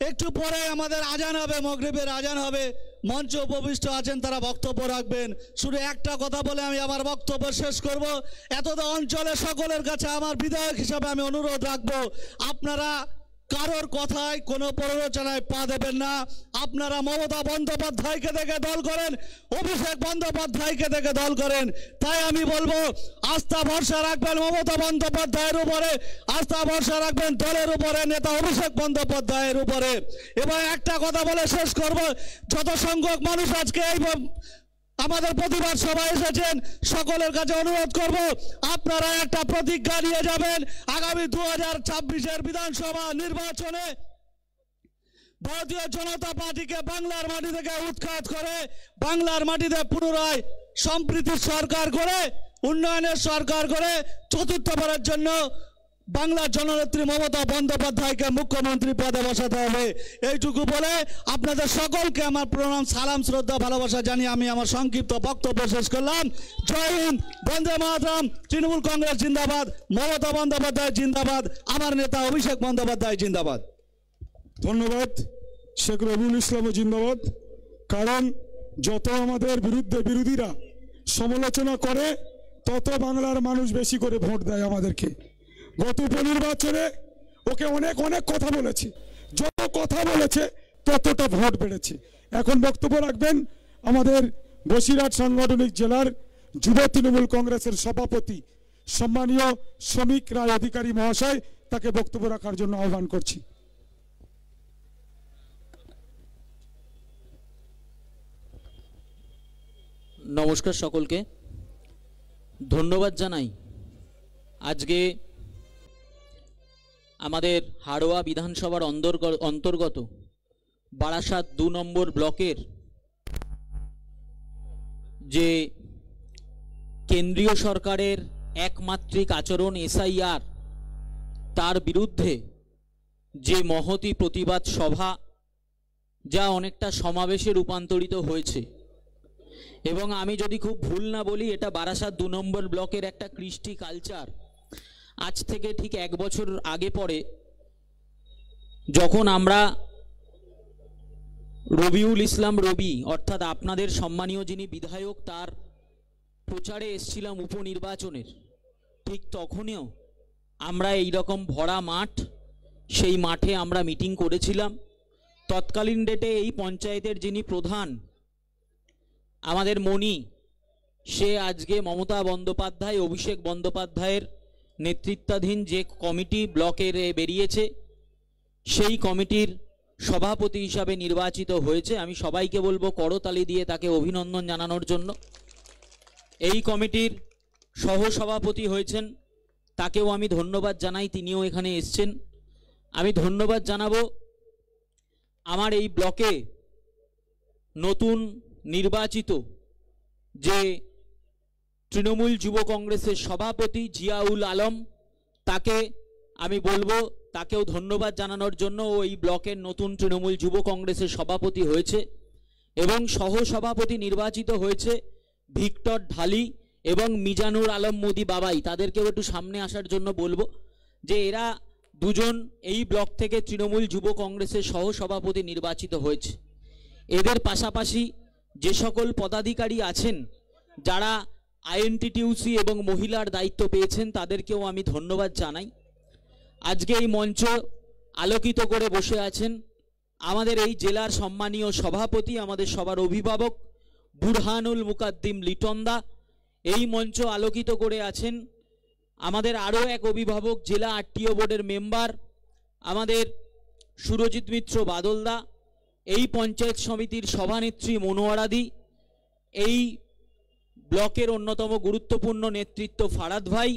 একটু পরে আমাদের আজান হবে, মাগরিবের আজান হবে। মঞ্চ উপবিষ্ট আছেন, তারা বক্তব্য রাখবেন। শুধু একটা কথা বলে আমি আমার বক্তব্য শেষ করব। এতটা অঞ্চলে সকলের কাছে আমার বিধায়ক হিসাবে আমি অনুরোধ রাখবো, আপনারা কারোর কথায় কোনো প্ররোচনায় পা দেবেন না। আপনারা মমতা বন্দ্যোপাধ্যায়কে দেখে দল করেন, অভিষেক বন্দ্যোপাধ্যায়কে দেখে দল করেন। তাই আমি বলবো, আস্থা ভরসা রাখবেন মমতা বন্দ্যোপাধ্যায়ের উপরে, আস্থা ভরসা রাখবেন দলের উপরে, নেতা অভিষেক বন্দ্যোপাধ্যায়ের উপরে। এবং একটা কথা বলে শেষ করব, যত সংখ্যক মানুষ আজকে এই আমাদের প্রতিবাদ সভায় এসেছেন, সকলের কাছে অনুরোধ করব, আপনারা একটা প্রতিজ্ঞা নিয়ে যাবেন। আগামী 2026-এর বিধানসভা নির্বাচনে ভারতীয় জনতা পার্টিকে বাংলার মাটি থেকে উৎখাত করে বাংলার মাটিতে পুনরায় সম্প্রীতির সরকার করে, উন্নয়নের সরকার করে চতুর্থবারের জন্য বাংলার জননেত্রী মমতা বন্দ্যোপাধ্যায়কে মুখ্যমন্ত্রী পদে বসাতে হবে। এইটুকু বলে আপনাদের সকলকে আমার প্রণাম, সালাম, শ্রদ্ধা, ভালোবাসা জানিয়ে আমি আমার সংক্ষিপ্ত বক্তব্য শেষ করলাম। জয় হিন্দ, বন্দে মাতরম, তৃণমূল কংগ্রেস জিন্দাবাদ, মমতা বন্দ্যোপাধ্যায় জিন্দাবাদ, আমার নেতা অভিষেক বন্দ্যোপাধ্যায় জিন্দাবাদ। ধন্যবাদ। শেখ রবিউল ইসলামও জিন্দাবাদ। কারণ যত আমাদের বিরুদ্ধে বিরোধীরা সমালোচনা করে, তত বাংলার মানুষ বেশি করে ভোট দেয় আমাদেরকে। গত উপনির্বাচনে ওকে অনেক অনেক কথা বলেছি, যত কথা বলেছে ততটা ভোট বেড়েছে। এখন বক্তব্য রাখবেন আমাদের বসিরহাট সাংগঠনিক জেলার যুব তৃণমূল কংগ্রেসের সভাপতি সম্মানীয় শ্রমিক রায় অধিকারী মহাশয়। তাকে বক্তব্য রাখার জন্য আহ্বান করছি। নমস্কার সকলকে, ধন্যবাদ জানাই। আজকে আমাদের হাড়োয়া বিধানসভার অন্তর্গত বারাসাত 2 নম্বর ব্লকের যে কেন্দ্রীয় সরকারের একমাত্রিক আচরণ SIR, তার বিরুদ্ধে যে মহতী প্রতিবাদ সভা, যা অনেকটা সমাবেশে রূপান্তরিত হয়েছে। এবং আমি যদি খুব ভুল না বলি, এটা বারাসাত 2 নম্বর ব্লকের একটা কৃষ্টি কালচার। আজ থেকে ঠিক 1 বছর আগে পরে যখন আমরা রবিউল ইসলাম রবি, অর্থাৎ আপনাদের সম্মানীয় যিনি বিধায়ক, তার প্রচারে এসেছিলাম উপনির্বাচনের, ঠিক তখনও আমরা এই রকম ভরা মাঠ, সেই মাঠে আমরা মিটিং করেছিলাম। তৎকালীন ডেটে এই পঞ্চায়েতের যিনি প্রধান আমাদের মণি, সে আজকে মমতা বন্দ্যোপাধ্যায়, অভিষেক বন্দ্যোপাধ্যায়ের নেতৃত্বাধীন যে কমিটি ব্লকের বেরিয়েছে, সেই কমিটির সভাপতি হিসাবে নির্বাচিত হয়েছে। আমি সবাইকে বলবো করতালি দিয়ে তাকে অভিনন্দন জানানোর জন্য। এই কমিটির সহসভাপতি হয়েছেন, তাকেও আমি ধন্যবাদ জানাই, তিনিও এখানে এসছেন। আমি ধন্যবাদ জানাবো আমার এই ব্লকে নতুন নির্বাচিত যে তৃণমূল যুব কংগ্রেসের সভাপতি জিয়াউল আলম, তাকে আমি বলবো তাকেও ধন্যবাদ জানানোর জন্য। ও এই ব্লকের নতুন তৃণমূল যুব কংগ্রেসের সভাপতি হয়েছে। এবং সহসভাপতি নির্বাচিত হয়েছে ভিক্টর ঢালি এবং মিজানুর আলম মোদি বাবাই। তাদেরকেও একটু সামনে আসার জন্য বলবো, যে এরা দুজন এই ব্লক থেকে তৃণমূল যুব কংগ্রেসের সহসভাপতি নির্বাচিত হয়েছে। এদের পাশাপাশি যে সকল পদাধিকারী আছেন যারা আইএনটিটিউসি এবং মহিলার দায়িত্ব পেয়েছেন তাদেরকেও আমি ধন্যবাদ জানাই। আজকে এই মঞ্চ আলোকিত করে বসে আছেন আমাদের এই জেলার সম্মানীয় সভাপতি, আমাদের সবার অভিভাবক বুরহানুল মুকাদ্দিম লিটনদা। এই মঞ্চ আলোকিত করে আছেন আমাদের আরও এক অভিভাবক, জেলা আরটিও বোর্ডের মেম্বার আমাদের সুরজিৎ মিত্র বাদলদা, এই পঞ্চায়েত সমিতির সভানেত্রী মনোয়ারাদি, এই ব্লকের অন্যতম গুরুত্বপূর্ণ নেতৃত্ব ফারাদ ভাই,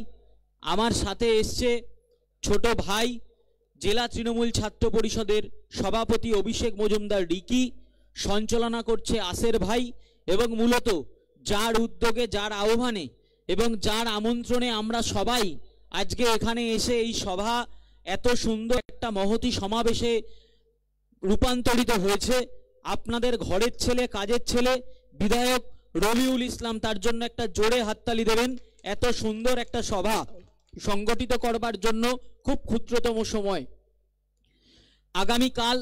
আমার সাথে এসছে ছোট ভাই জেলা তৃণমূল ছাত্র পরিষদের সভাপতি অভিষেক মজুমদার রিকি, সঞ্চালনা করছে আসের ভাই, এবং মূলত যার উদ্যোগে, যার আহ্বানে এবং যার আমন্ত্রণে আমরা সবাই আজকে এখানে এসে এই সভা এত সুন্দর একটা মহতী সমাবেশে রূপান্তরিত হয়েছে। আপনাদের ঘরের ছেলে, কাজের ছেলে বিধায়ক রবিউল ইসলাম, তার জন্য একটা জোরে হাততালি দেবেন। এত সুন্দর একটা সভা সংগঠিত করবার জন্য খুব ক্ষুদ্রতম সময়। আগামীকাল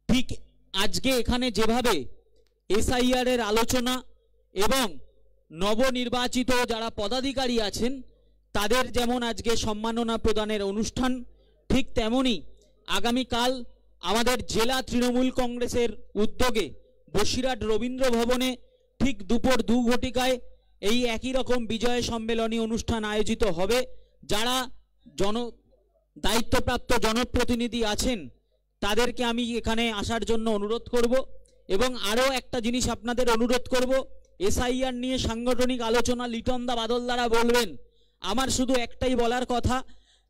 ঠিক আজকে এখানে যেভাবে এসআইআর এর আলোচনা এবং নবনির্বাচিত যারা পদাধিকারী আছেন তাদের যেমন আজকে সম্মাননা প্রদানের অনুষ্ঠান, ঠিক তেমনি আগামীকাল আমাদের জেলা তৃণমূল কংগ্রেসের উদ্যোগে বসিরহাট রবীন্দ্র ভবনে ঠিক দুপুর 2 ঘটিকায় এই একই রকম বিজয় সম্মেলনী অনুষ্ঠান আয়োজিত হবে। যারা দায়িত্বপ্রাপ্ত জনপ্রতিনিধি আছেন তাদেরকে আমি এখানে আসার জন্য অনুরোধ করব। এবং আরও একটা জিনিস আপনাদের অনুরোধ করব, এসআইআর নিয়ে সাংগঠনিক আলোচনা লিটনদা বাদলদারা বলবেন। আমার শুধু একটাই বলার কথা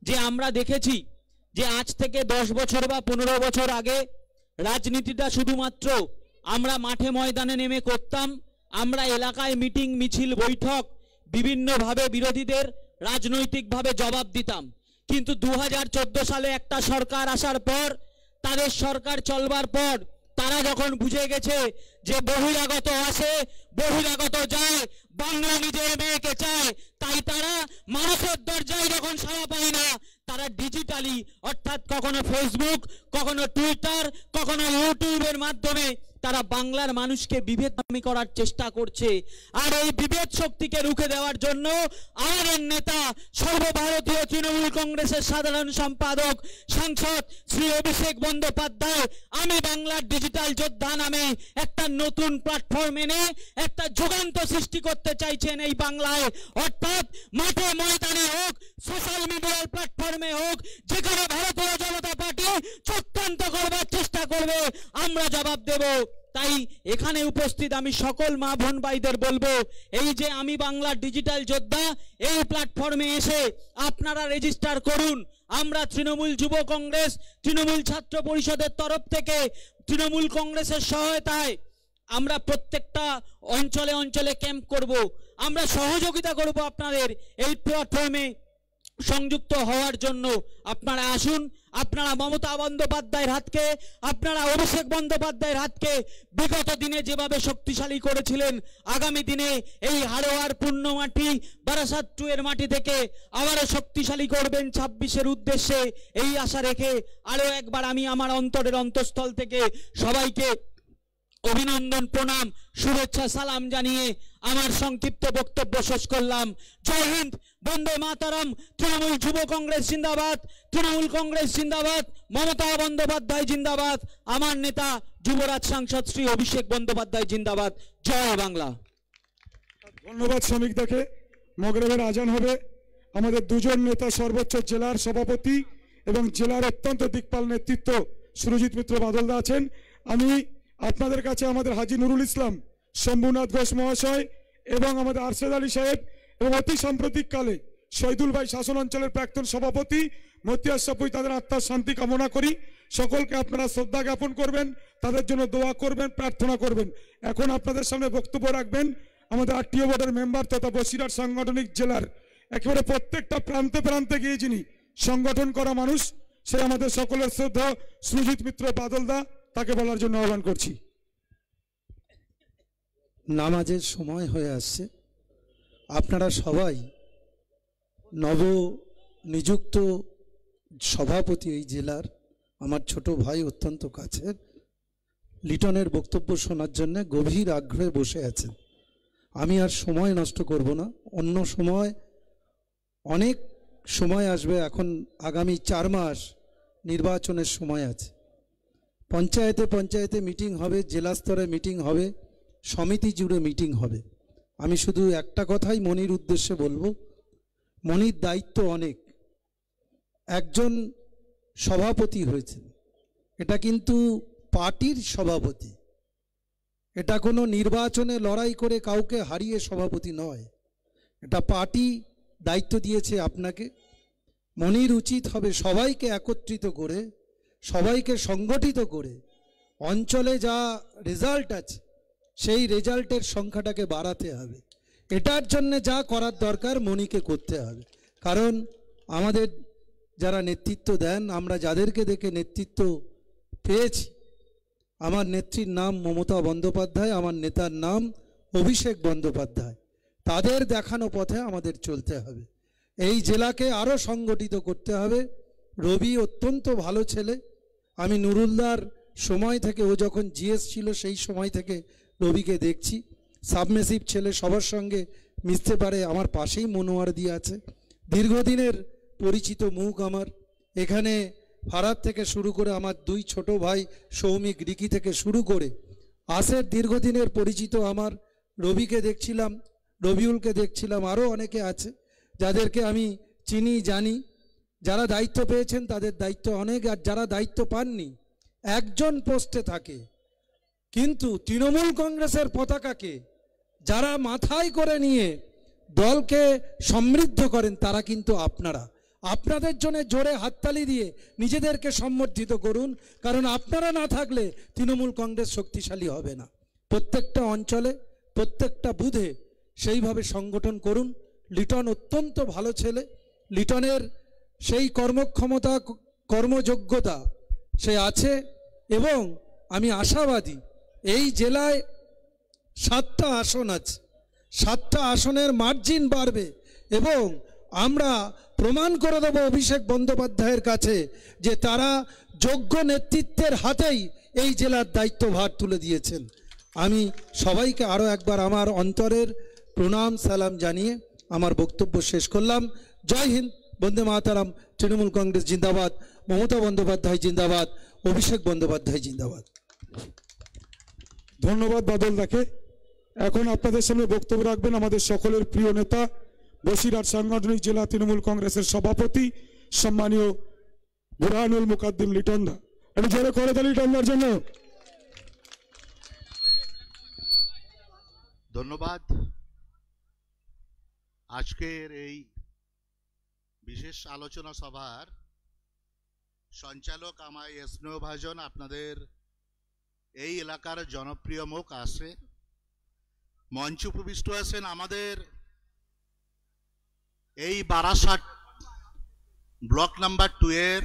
যে আমরা দেখেছি যে আজ থেকে 10 বছর বা 15 বছর আগে রাজনীতিটা শুধুমাত্র আমরা মাঠে ময়দানে নেমে করতাম। আমরা এলাকায় মিটিং, মিছিল, বৈঠক বিভিন্নভাবে বিরোধীদের রাজনৈতিকভাবে জবাব দিতাম। কিন্তু 2014 সালে একটা সরকার আসার পর, তাদের সরকার চলবার পর তারা যখন বুঝে গেছে যে বহিরাগত আসে, বহিরাগত যায়, বাংলা নিজের মেয়েকে চায়, তাই তারা মানুষের দরজায় যখন সাড়া পায় না, তারা ডিজিটালি অর্থাৎ কখনো ফেসবুক, কখনো টুইটার, কখনো ইউটিউবের মাধ্যমে তারা বাংলার মানুষকে বিভেদগামী করার চেষ্টা করছে। আর এই বিভেদ শক্তিকে রুখে দেওয়ার জন্য আমাদের নেতা, সর্বভারতীয় তৃণমূল কংগ্রেসের সাধারণ সম্পাদক, সাংসদ শ্রী অভিষেক বন্দ্যোপাধ্যায় আমি বাংলার ডিজিটাল যোদ্ধা নামে একটা নতুন প্ল্যাটফর্ম এনে একটা যুগান্ত সৃষ্টি করতে চাইছেন এই বাংলায়। অর্থাৎ মাঠে ময়দানে হোক, সোশ্যাল মিডিয়ার প্ল্যাটফর্মে হোক, যেখানে ভারতীয় জনতা পার্টি চক্রান্ত করবার চেষ্টা করবে আমরা জবাব দেব। তাই এখানে উপস্থিত আমি সকল মা বোন ভাইদের বলবো, এই যে আমি বাংলার ডিজিটাল যোদ্ধা, এই প্ল্যাটফর্মে এসে আপনারা রেজিস্টার করুন। আমরা তৃণমূল যুব কংগ্রেস, তৃণমূল ছাত্র পরিষদের তরফ থেকে তৃণমূল কংগ্রেসের সহায়তায় আমরা প্রত্যেকটা অঞ্চলে অঞ্চলে ক্যাম্প করব। আমরা সহযোগিতা করব আপনাদের এই প্ল্যাটফর্মে সংযুক্ত হওয়ার জন্য। আপনারা আসুন, আপনারা মমতা বন্দ্যোপাধ্যায়ের হাতকে, আপনারা অভিষেক বন্দ্যোপাধ্যায়ের হাতকে বিগত দিনে যেভাবে শক্তিশালী করেছিলেন, আগামী দিনে এই হাড়োয়ার পূর্ণমাটি, বারাসাত 2 এর মাটি থেকে আবারও শক্তিশালী করবেন 26-এর উদ্দেশ্যে। এই আশা রেখে আরও একবার আমি আমার অন্তরের অন্তঃস্থল থেকে সবাইকে অভিনন্দন, প্রণাম, শুভেচ্ছা, সালাম জানিয়ে আমার সংক্ষিপ্ত বক্তব্য শেষ করলাম। জয় হিন্দ, বন্দে মাতারাম, তৃণমূল যুব কংগ্রেস জিন্দাবাদ, তৃণমূল কংগ্রেস জিন্দাবাদ, মমতা বন্দ্যোপাধ্যায় জিন্দাবাদ, আমার নেতা যুবরাজ সাংসদ শ্রী অভিষেক বন্দ্যোপাধ্যায় জিন্দাবাদ। জয় বাংলা। ধন্যবাদ শ্রমিকদাকে। মগরবের আজান হবে। আমাদের দুজন নেতা, সর্বোচ্চ জেলার সভাপতি এবং জেলার অত্যন্ত দিকপাল নেতৃত্ব সুরজিৎ মিত্র বাদলদা আছেন। আমি আপনাদের কাছে আমাদের হাজী নুরুল ইসলাম, শম্ভুনাথ ঘোষ মহাশয় এবং আমাদের আরশেদ আলী সাহেব এবং অতি সাম্প্রতিককালে শহীদুল ভাই শাসন অঞ্চলের প্রাক্তন সভাপতি মতিয়ার সাপুই, তাদের আত্মার শান্তি কামনা করি। সকলকে আপনারা শ্রদ্ধা জ্ঞাপন করবেন, তাদের জন্য দোয়া করবেন, প্রার্থনা করবেন। এখন আপনাদের সামনে বক্তব্য রাখবেন আমাদের আরটিও বোর্ডের মেম্বার তথা বসিরহাট সাংগঠনিক জেলার একেবারে প্রত্যেকটা প্রান্তে প্রান্তে গিয়ে যিনি সংগঠন করা মানুষ, সে আমাদের সকলের শ্রদ্ধা সুরজিৎ মিত্র বাদলদা, তাকে বলার জন্য আহ্বান করছি। নামাজের সময় হয়ে আসছে। আপনারা সবাই নব নিযুক্ত সভাপতি এই জেলার, আমার ছোট ভাই অত্যন্ত কাছের, লিটনের বক্তব্য শোনার জন্য গভীর আগ্রহে বসে আছেন। আমি আর সময় নষ্ট করব না, অন্য সময় অনেক সময় আসবে। এখন আগামী 4 মাস নির্বাচনের সময় আছে। পঞ্চায়েতে পঞ্চায়েতে মিটিং হবে, জেলা স্তরে মিটিং হবে, সমিতি জুড়ে মিটিং হবে। আমি শুধু একটা কথাই মনির উদ্দেশ্যে বলবো, মনির দায়িত্ব অনেক। একজন সভাপতি হয়েছেন, এটা কিন্তু পার্টির সভাপতি, এটা কোনো নির্বাচনে লড়াই করে কাউকে হারিয়ে সভাপতি নয়, এটা পার্টি দায়িত্ব দিয়েছে আপনাকে। মনির উচিত হবে সবাইকে একত্রিত করে, সবাইকে সংগঠিত করে অঞ্চলে যা রেজাল্ট আছে সেই রেজাল্টের সংখ্যাটাকে বাড়াতে হবে। এটার জন্য যা করার দরকার মনিকে করতে হবে। কারণ আমাদের যারা নেতৃত্ব দেন, আমরা যাদেরকে দেখে নেতৃত্ব পেয়েছি, আমার নেত্রীর নাম মমতা বন্দ্যোপাধ্যায়, আমার নেতার নাম অভিষেক বন্দ্যোপাধ্যায়, তাদের দেখানো পথে আমাদের চলতে হবে। এই জেলাকে আরও সংগঠিত করতে হবে। রবি অত্যন্ত ভালো ছেলে, আমি নুরুলদার সময় থেকে, ও যখন জিএস ছিল সেই সময় থেকে রবিকে দেখছি। সাবমেসিভ ছেলে, সবার সঙ্গে মিশতে পারে। আমার পাশেই মনোয়ার দিয়ে আছে, দীর্ঘদিনের পরিচিত মুখ আমার। এখানে ফারাদ থেকে শুরু করে আমার 2 ছোট ভাই সৌমিক, রিকি থেকে শুরু করে আসের দীর্ঘদিনের পরিচিত আমার। রবিকে দেখছিলাম, রবিউলকে দেখছিলাম, আরও অনেকে আছে যাদেরকে আমি চিনি জানি। যারা দায়িত্ব পেয়েছেন তাদের দায়িত্ব অনেক, আর যারা দায়িত্ব পাননি একজন পোস্টে থাকে, কিন্তু তৃণমূল কংগ্রেসের পতাকাকে যারা মাথায় করে নিয়ে দলকে সমৃদ্ধ করেন তারা কিন্তু আপনারা। আপনাদের জন্য জোরে হাততালি দিয়ে নিজেদেরকে সম্বর্ধিত করুন, কারণ আপনারা না থাকলে তৃণমূল কংগ্রেস শক্তিশালী হবে না। প্রত্যেকটা অঞ্চলে, প্রত্যেকটা বুথে সেইভাবে সংগঠন করুন। লিটন অত্যন্ত ভালো ছেলে, লিটনের সেই কর্মক্ষমতা, কর্মযোগ্যতা সে আছে, এবং আমি আশাবাদী এই জেলায় 7টা আসন আছে, 7টা আসনের মার্জিন বাড়বে, এবং আমরা প্রমাণ করে দেব অভিষেক বন্দ্যোপাধ্যায়ের কাছে যে তারা যোগ্য নেতৃত্বের হাতেই এই জেলার দায়িত্বভার তুলে দিয়েছেন। আমি সবাইকে আরও একবার আমার অন্তরের প্রণাম সালাম জানিয়ে আমার বক্তব্য শেষ করলাম। জয় হিন্দ, বন্দে মাতারাম, তৃণমূল কংগ্রেস জিন্দাবাদ, মমতা বন্দ্যোপাধ্যায় জিন্দাবাদ, অভিষেক বন্দ্যোপাধ্যায় জিন্দাবাদ। ধন্যবাদ বাদল দাকে। এখন আপনাদের সামনে বক্তব্য রাখবেন আমাদের সকলের প্রিয় নেতা, বসিরহাট সাংগঠনিক জেলা তৃণমূল কংগ্রেসের সভাপতি সম্মানীয় বুরহানুল মুকাদ্দিম লিটন দা। আমি জোরে করে দিই লিটন দার জন্য। ধন্যবাদ। আজকের এই বিশেষ আলোচনা সভার সঞ্চালক আমায় স্নেহভাজন, আপনাদের এই এলাকার জনপ্রিয় মুখ আসে, মঞ্চে উপবিষ্ট আছেন আমাদের এই বারাসাত ব্লক নাম্বার 2 এর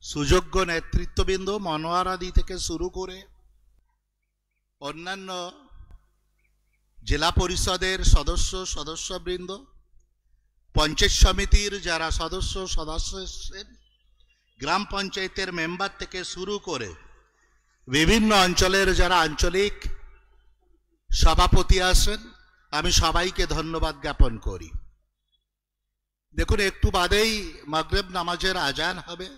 সুযোগ্য নেতৃত্ববৃন্দ, মনোয়ার আদি থেকে শুরু করে অন্যান্য জেলা পরিষদের সদস্যবৃন্দ, পঞ্চায়েত সমিতির যারা সদস্য এসেছেন, গ্রাম পঞ্চায়েতের মেম্বার থেকে শুরু করে বিভিন্ন অঞ্চলের যারা আঞ্চলিক সভাপতি আছেন, আমি সবাইকে ধন্যবাদ জ্ঞাপন করি। দেখুন, একটু বাদেই মাগরিব নামাজের আজান হবে।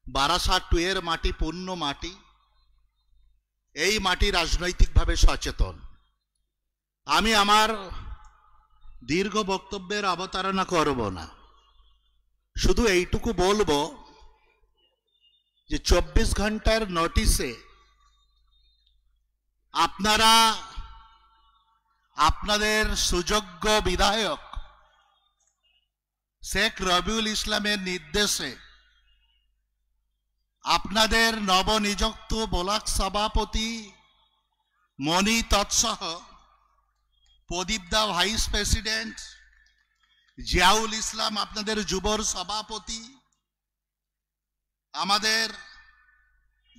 বারাসাত 2 এর মাটি পূর্ণ মাটি, এই মাটি রাজনৈতিকভাবে সচেতন। আমি আমার দীর্ঘ বক্তব্যের অবতারণা করব না, শুধু এইটুকু বলবো যে 24 ঘন্টার নোটিশে আপনারা আপনাদের সুযোগ্য বিধায়ক শেখ রবিউল ইসলামের নির্দেশে আপনাদের নবনিযুক্ত ব্লক সভাপতি মনি তৎসহ প্রদীপ দা ভাইস প্রেসিডেন্ট, জিয়াউল ইসলাম আপনাদের যুবর সভাপতি, আমাদের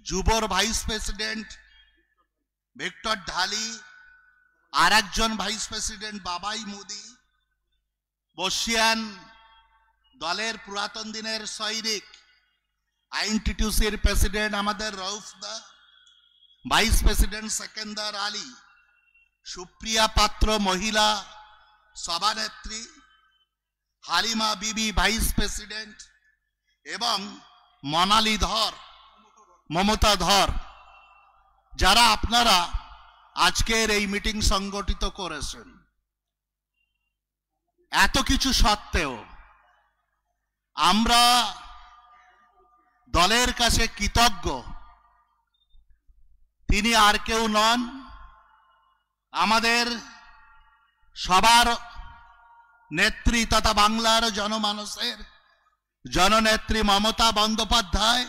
যুবর ভাইস প্রেসিডেন্ট ভিক্টর ঢালি, আর একজন ভাইস প্রেসিডেন্ট বাবাই মুদি, বর্ষিয়ান দলের পুরাতন দিনের সৈনিক, আইএনটিটিউসির প্রেসিডেন্ট আমাদের রউফ দা, ভাইস প্রেসিডেন্ট সেকেন্দার আলী, সুপ্রিয়া পাত্র মহিলা সভানেত্রী, হালিমা বিবি ভাইস প্রেসিডেন্ট এবং মনালী ধর, মমতা ধর, যারা আপনারা আজকের এই মিটিং সংগঠিত করেছেন, এত কিছু সত্ত্বেও আমরা দলের কাছে কৃতজ্ঞ। তিনি আর কেউ নন, আমাদের সবার নেত্রী তথা বাংলার জনমানসের জননেত্রী মমতা বন্দ্যোপাধ্যায়,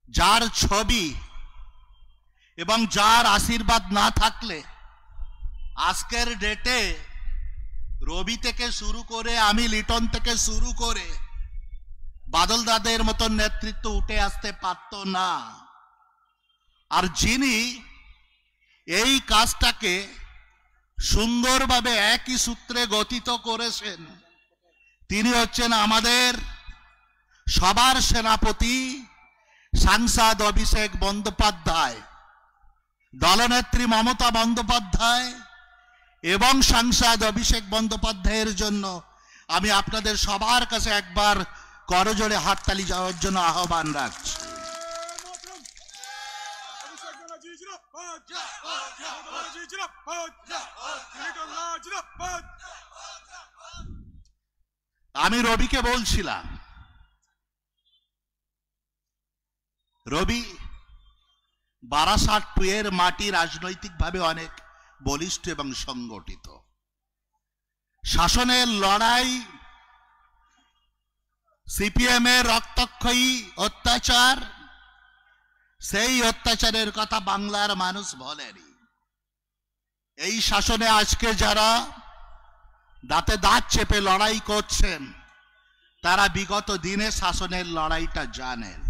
যার ছবি এবং যার আশীর্বাদ না থাকলে আজকের ডেটে রবি থেকে শুরু করে আমি, লিটন থেকে শুরু করে বাদল দাদের মতন নেতৃত্ব উঠে আসতে পারত না। আর যিনি এই কাজটাকে সুন্দরভাবে একই সূত্রে গঠিত করেছেন, তিনি হচ্ছেন আমাদের সবার সেনাপতি সাংসদ অভিষেক বন্দ্যোপাধ্যায়। দলনেত্রী মমতা বন্দ্যোপাধ্যায় এবং সাংসদ অভিষেক বন্দ্যোপাধ্যায়ের জন্য আমি আপনাদের সবার কাছে একবার করজোড়ে হাততালি যাওয়ার জন্য আহ্বান রাখছি। আমি রবিকে বলছিলাম, রবি বারাসাত 2 এর মাটি রাজনৈতিকভাবে অনেক বলিষ্ঠ এবং সংগঠিত। শাসনের লড়াই, সিপিএম এর রক্তক্ষয়ী অত্যাচার, সেই অত্যাচারের কথা বাংলার মানুষ বলেনি। এই শাসনে আজকে যারা দাঁতে দাঁত চেপে লড়াই করছেন, তারা বিগত দিনে শাসনের লড়াইটা জানেন।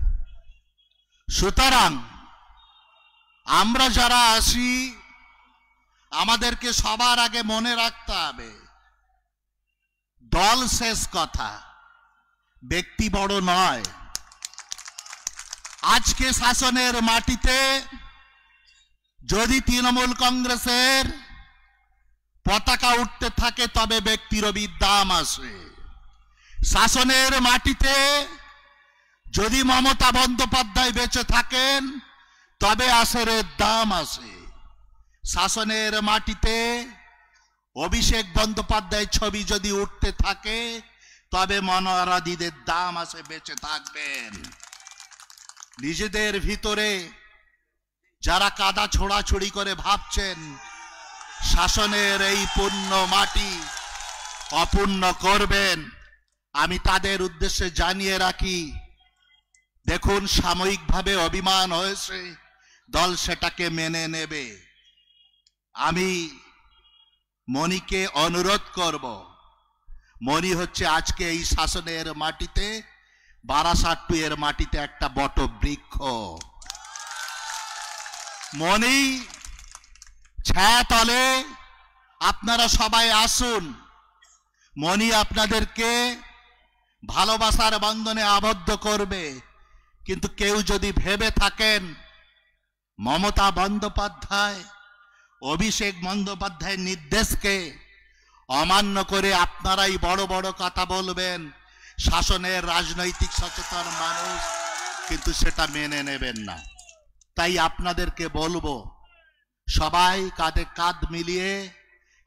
সুতরাং আমরা যারা আসি, আমাদেরকে সবার আগে মনে রাখতে হবে, দল শেষ কথা, ব্যক্তি বড় নয়। আজকে শাসনের মাটিতে যদি তৃণমূল কংগ্রেসের পতাকা উঠতে থাকে, তবে ব্যক্তি রবির দাম আসে। শাসনের মাটিতে যদি মমতা বন্দ্যোপাধ্যায় বেঁচে থাকেন, তবে আসরের দাম আসে। শাসনের মাটিতে অভিষেক বন্দ্যোপাধ্যায় ছবি যদি উঠতে থাকে, তবে মনোয়ারাদিদের দাম আসে, বেঁচে থাকবেন। নিজেদের ভিতরে যারা কাদা ছোড়াছুড়ি করে ভাবছেন শাসনের এই পূর্ণ মাটি অপূর্ণ করবেন, আমি তাদের উদ্দেশ্যে জানিয়ে রাখি, দেখুন, সাময়িকভাবে অভিমান হয়েছে, দল সেটাকে মেনে নেবে। আমি মণিকে অনুরোধ করব, মণি হচ্ছে আজকে এই শাসনের মাটিতে, বারাসাত 2 এর মাটিতে একটা বট বৃক্ষ। মণি ছায়াতলে আপনারা সবাই আসুন, মণি আপনাদেরকে ভালোবাসার বন্ধনে আবদ্ধ করবে। কিন্তু কেউ যদি ভেবে থাকেন মমতা বন্দ্যোপাধ্যায়, অভিষেক বন্দ্যোপাধ্যায়ের নির্দেশকে অমান্য করে আপনারাই বড় বড় কথা বলবেন, শাসনের রাজনৈতিক সচেতন মানুষ কিন্তু সেটা মেনে নেবেন না। তাই আপনাদেরকে বলবো, সবাই কাঁধে কাঁধ মিলিয়ে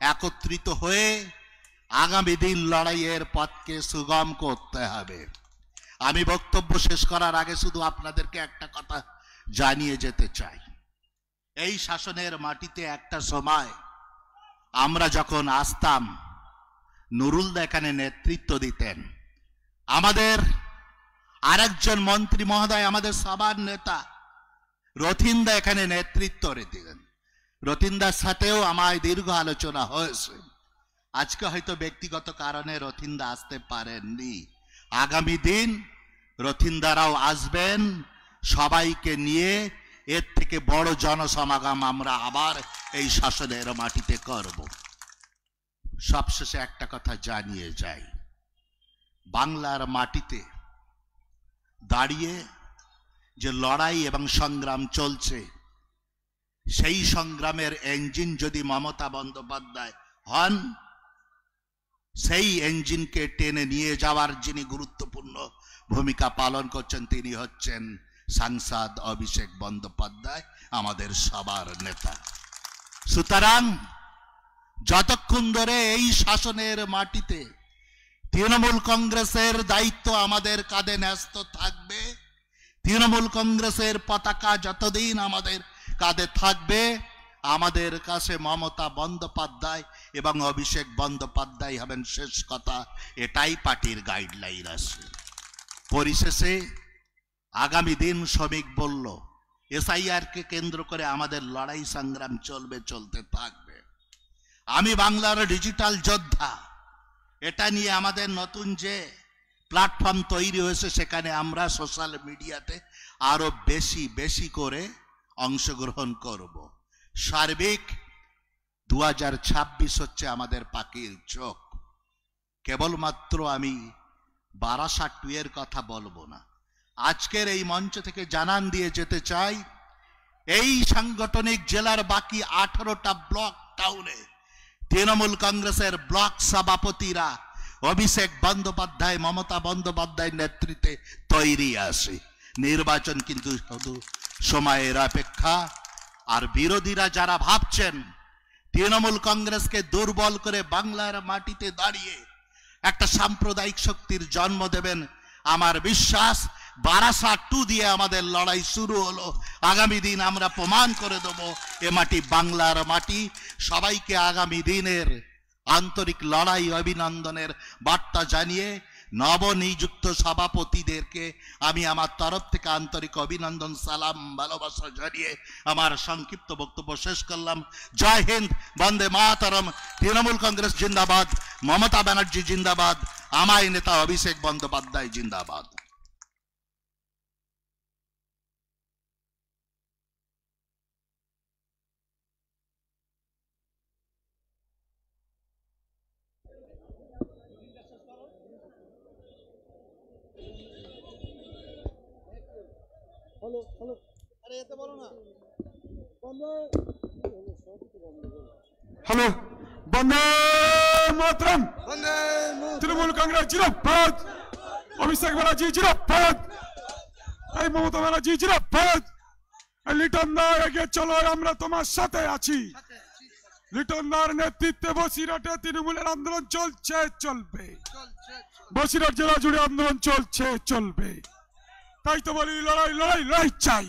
একত্রিত হয়ে আগামী দিন লড়াইয়ের পথকে সুগম করতে হবে। আমি বক্তব্য শেষ করার আগে শুধু আপনাদেরকে একটা কথা জানিয়ে যেতে চাই। এই শাসনের মাটিতে একটা সময় আমরা যখন আসতাম, নুরুলদা এখানে নেতৃত্ব দিতেন, আমাদের আরেকজন মন্ত্রী মহোদয়, আমাদের সবার নেতা রথিনদা এখানে নেতৃত্ব দিতেন। রথিনদার সাথেও আমার দীর্ঘ আলোচনা হয়েছে। আজকে হয়তো ব্যক্তিগত কারণে রথিনদা আসতে পারেননি, আগামী দিন রথিনদারাও আসবেন, সবাইকে নিয়ে এর থেকে বড় জনসমাগম আমরা আবার এই শাসনের মাটিতে করব। সবশেষে একটা কথা জানিয়ে যাই, বাংলার মাটিতে দাঁড়িয়ে যে লড়াই এবং সংগ্রাম চলছে, সেই সংগ্রামের ইঞ্জিন যদি মমতা বন্দ্যোপাধ্যায় হন, সেই ইঞ্জিনকে টেনে নিয়ে যাওয়ার যিনি গুরুত্বপূর্ণ ভূমিকা পালন করছেন তিনি হচ্ছেন সাংসদ অভিষেক বন্দ্যোপাধ্যায়, আমাদের সবার নেতা। সুতরাং যতক্ষণ ধরে এই শাসনের মাটিতে তৃণমূল কংগ্রেসের দায়িত্ব আমাদের কাঁধে ন্যস্ত থাকবে, তৃণমূল কংগ্রেসের পতাকা যতদিন আমাদের কাঁধে থাকবে, আমাদের কাছে মমতা বন্দ্যোপাধ্যায় এবং অভিষেক বন্দ্যোপাধ্যায় হবেন শেষ কথা। এটাই পার্টির গাইডলাইন আছে। পরিশেষে আগামী দিন শ্রমিক বলল, এসআইআর কে কেন্দ্র করে আমাদের লড়াই সংগ্রাম চলবে, চলতে থাকবে। আমি বাংলার ডিজিটাল যোদ্ধা, এটা নিয়ে আমাদের নতুন যে প্ল্যাটফর্ম তৈরি হয়েছে, সেখানে আমরা সোশ্যাল মিডিয়াতে আরো বেশি বেশি করে অংশগ্রহণ করব। সার্বিক 2026 হচ্ছে আমাদের পাখির চোখ। কেবলমাত্র আমি বারাসাত 2 এর কথা বলবো না, আজকের এই মঞ্চ থেকে জানান দিয়ে যেতে চাই, এই সাংগঠনিক জেলার বাকি 18টা ব্লক টাউনে তৃণমূল কংগ্রেসের ব্লক সভাপতিরা অভিষেক বন্দ্যোপাধ্যায়, মমতা বন্দ্যোপাধ্যায়ের নেতৃত্বে তৈরি আছে। নির্বাচন কিন্তু শুধু সময়ের অপেক্ষা। আর বিরোধীরা যারা ভাবছেন তৃণমূল কংগ্রেসকে দুর্বল করে বাংলার মাটিতে দাঁড়িয়ে একটা সাম্প্রদায়িক শক্তির জন্ম দেবেন, আমার বিশ্বাস বারাসাত 2 দিয়ে আমাদের লড়াই শুরু হলো। আগামী দিন আমরা প্রমাণ করে দেব এ মাটি বাংলার মাটি। সবাইকে আগামী দিনের আন্তরিক লড়াই অভিনন্দনের বার্তা জানিয়ে নবনিযুক্ত সভাপতিদেরকে আমি আমার তরফ থেকে আন্তরিক অভিনন্দন, সালাম, ভালোবাসা জানিয়ে আমার সংক্ষিপ্ত বক্তব্য শেষ করলাম। জয় হিন্দ, বন্দে মাতরম, তৃণমূল কংগ্রেস জিন্দাবাদ, মমতা ব্যানার্জি জিন্দাবাদ, আমার নেতা অভিষেক বন্দ্যোপাধ্যায় জিন্দাবাদ। হ্যালো, বন্দে মাতরম, তৃণমূল কংগ্রেস জিন্দাবাদ, অভিষেক ব্যানার্জি জিন্দাবাদ, এই মমতা ব্যানার্জি জিন্দাবাদ। লিটন দা এগিয়ে চলো, আমরা তোমার সাথে আছি। লিটন দার নেতৃত্বে বসিরহাটে তৃণমূলের আন্দোলন চলছে, চলবে। বসিরহাট জেলা জুড়ে আন্দোলন চলছে, চলবে। তাই তো বলি লড়াই লড়াই লড়াই চাই।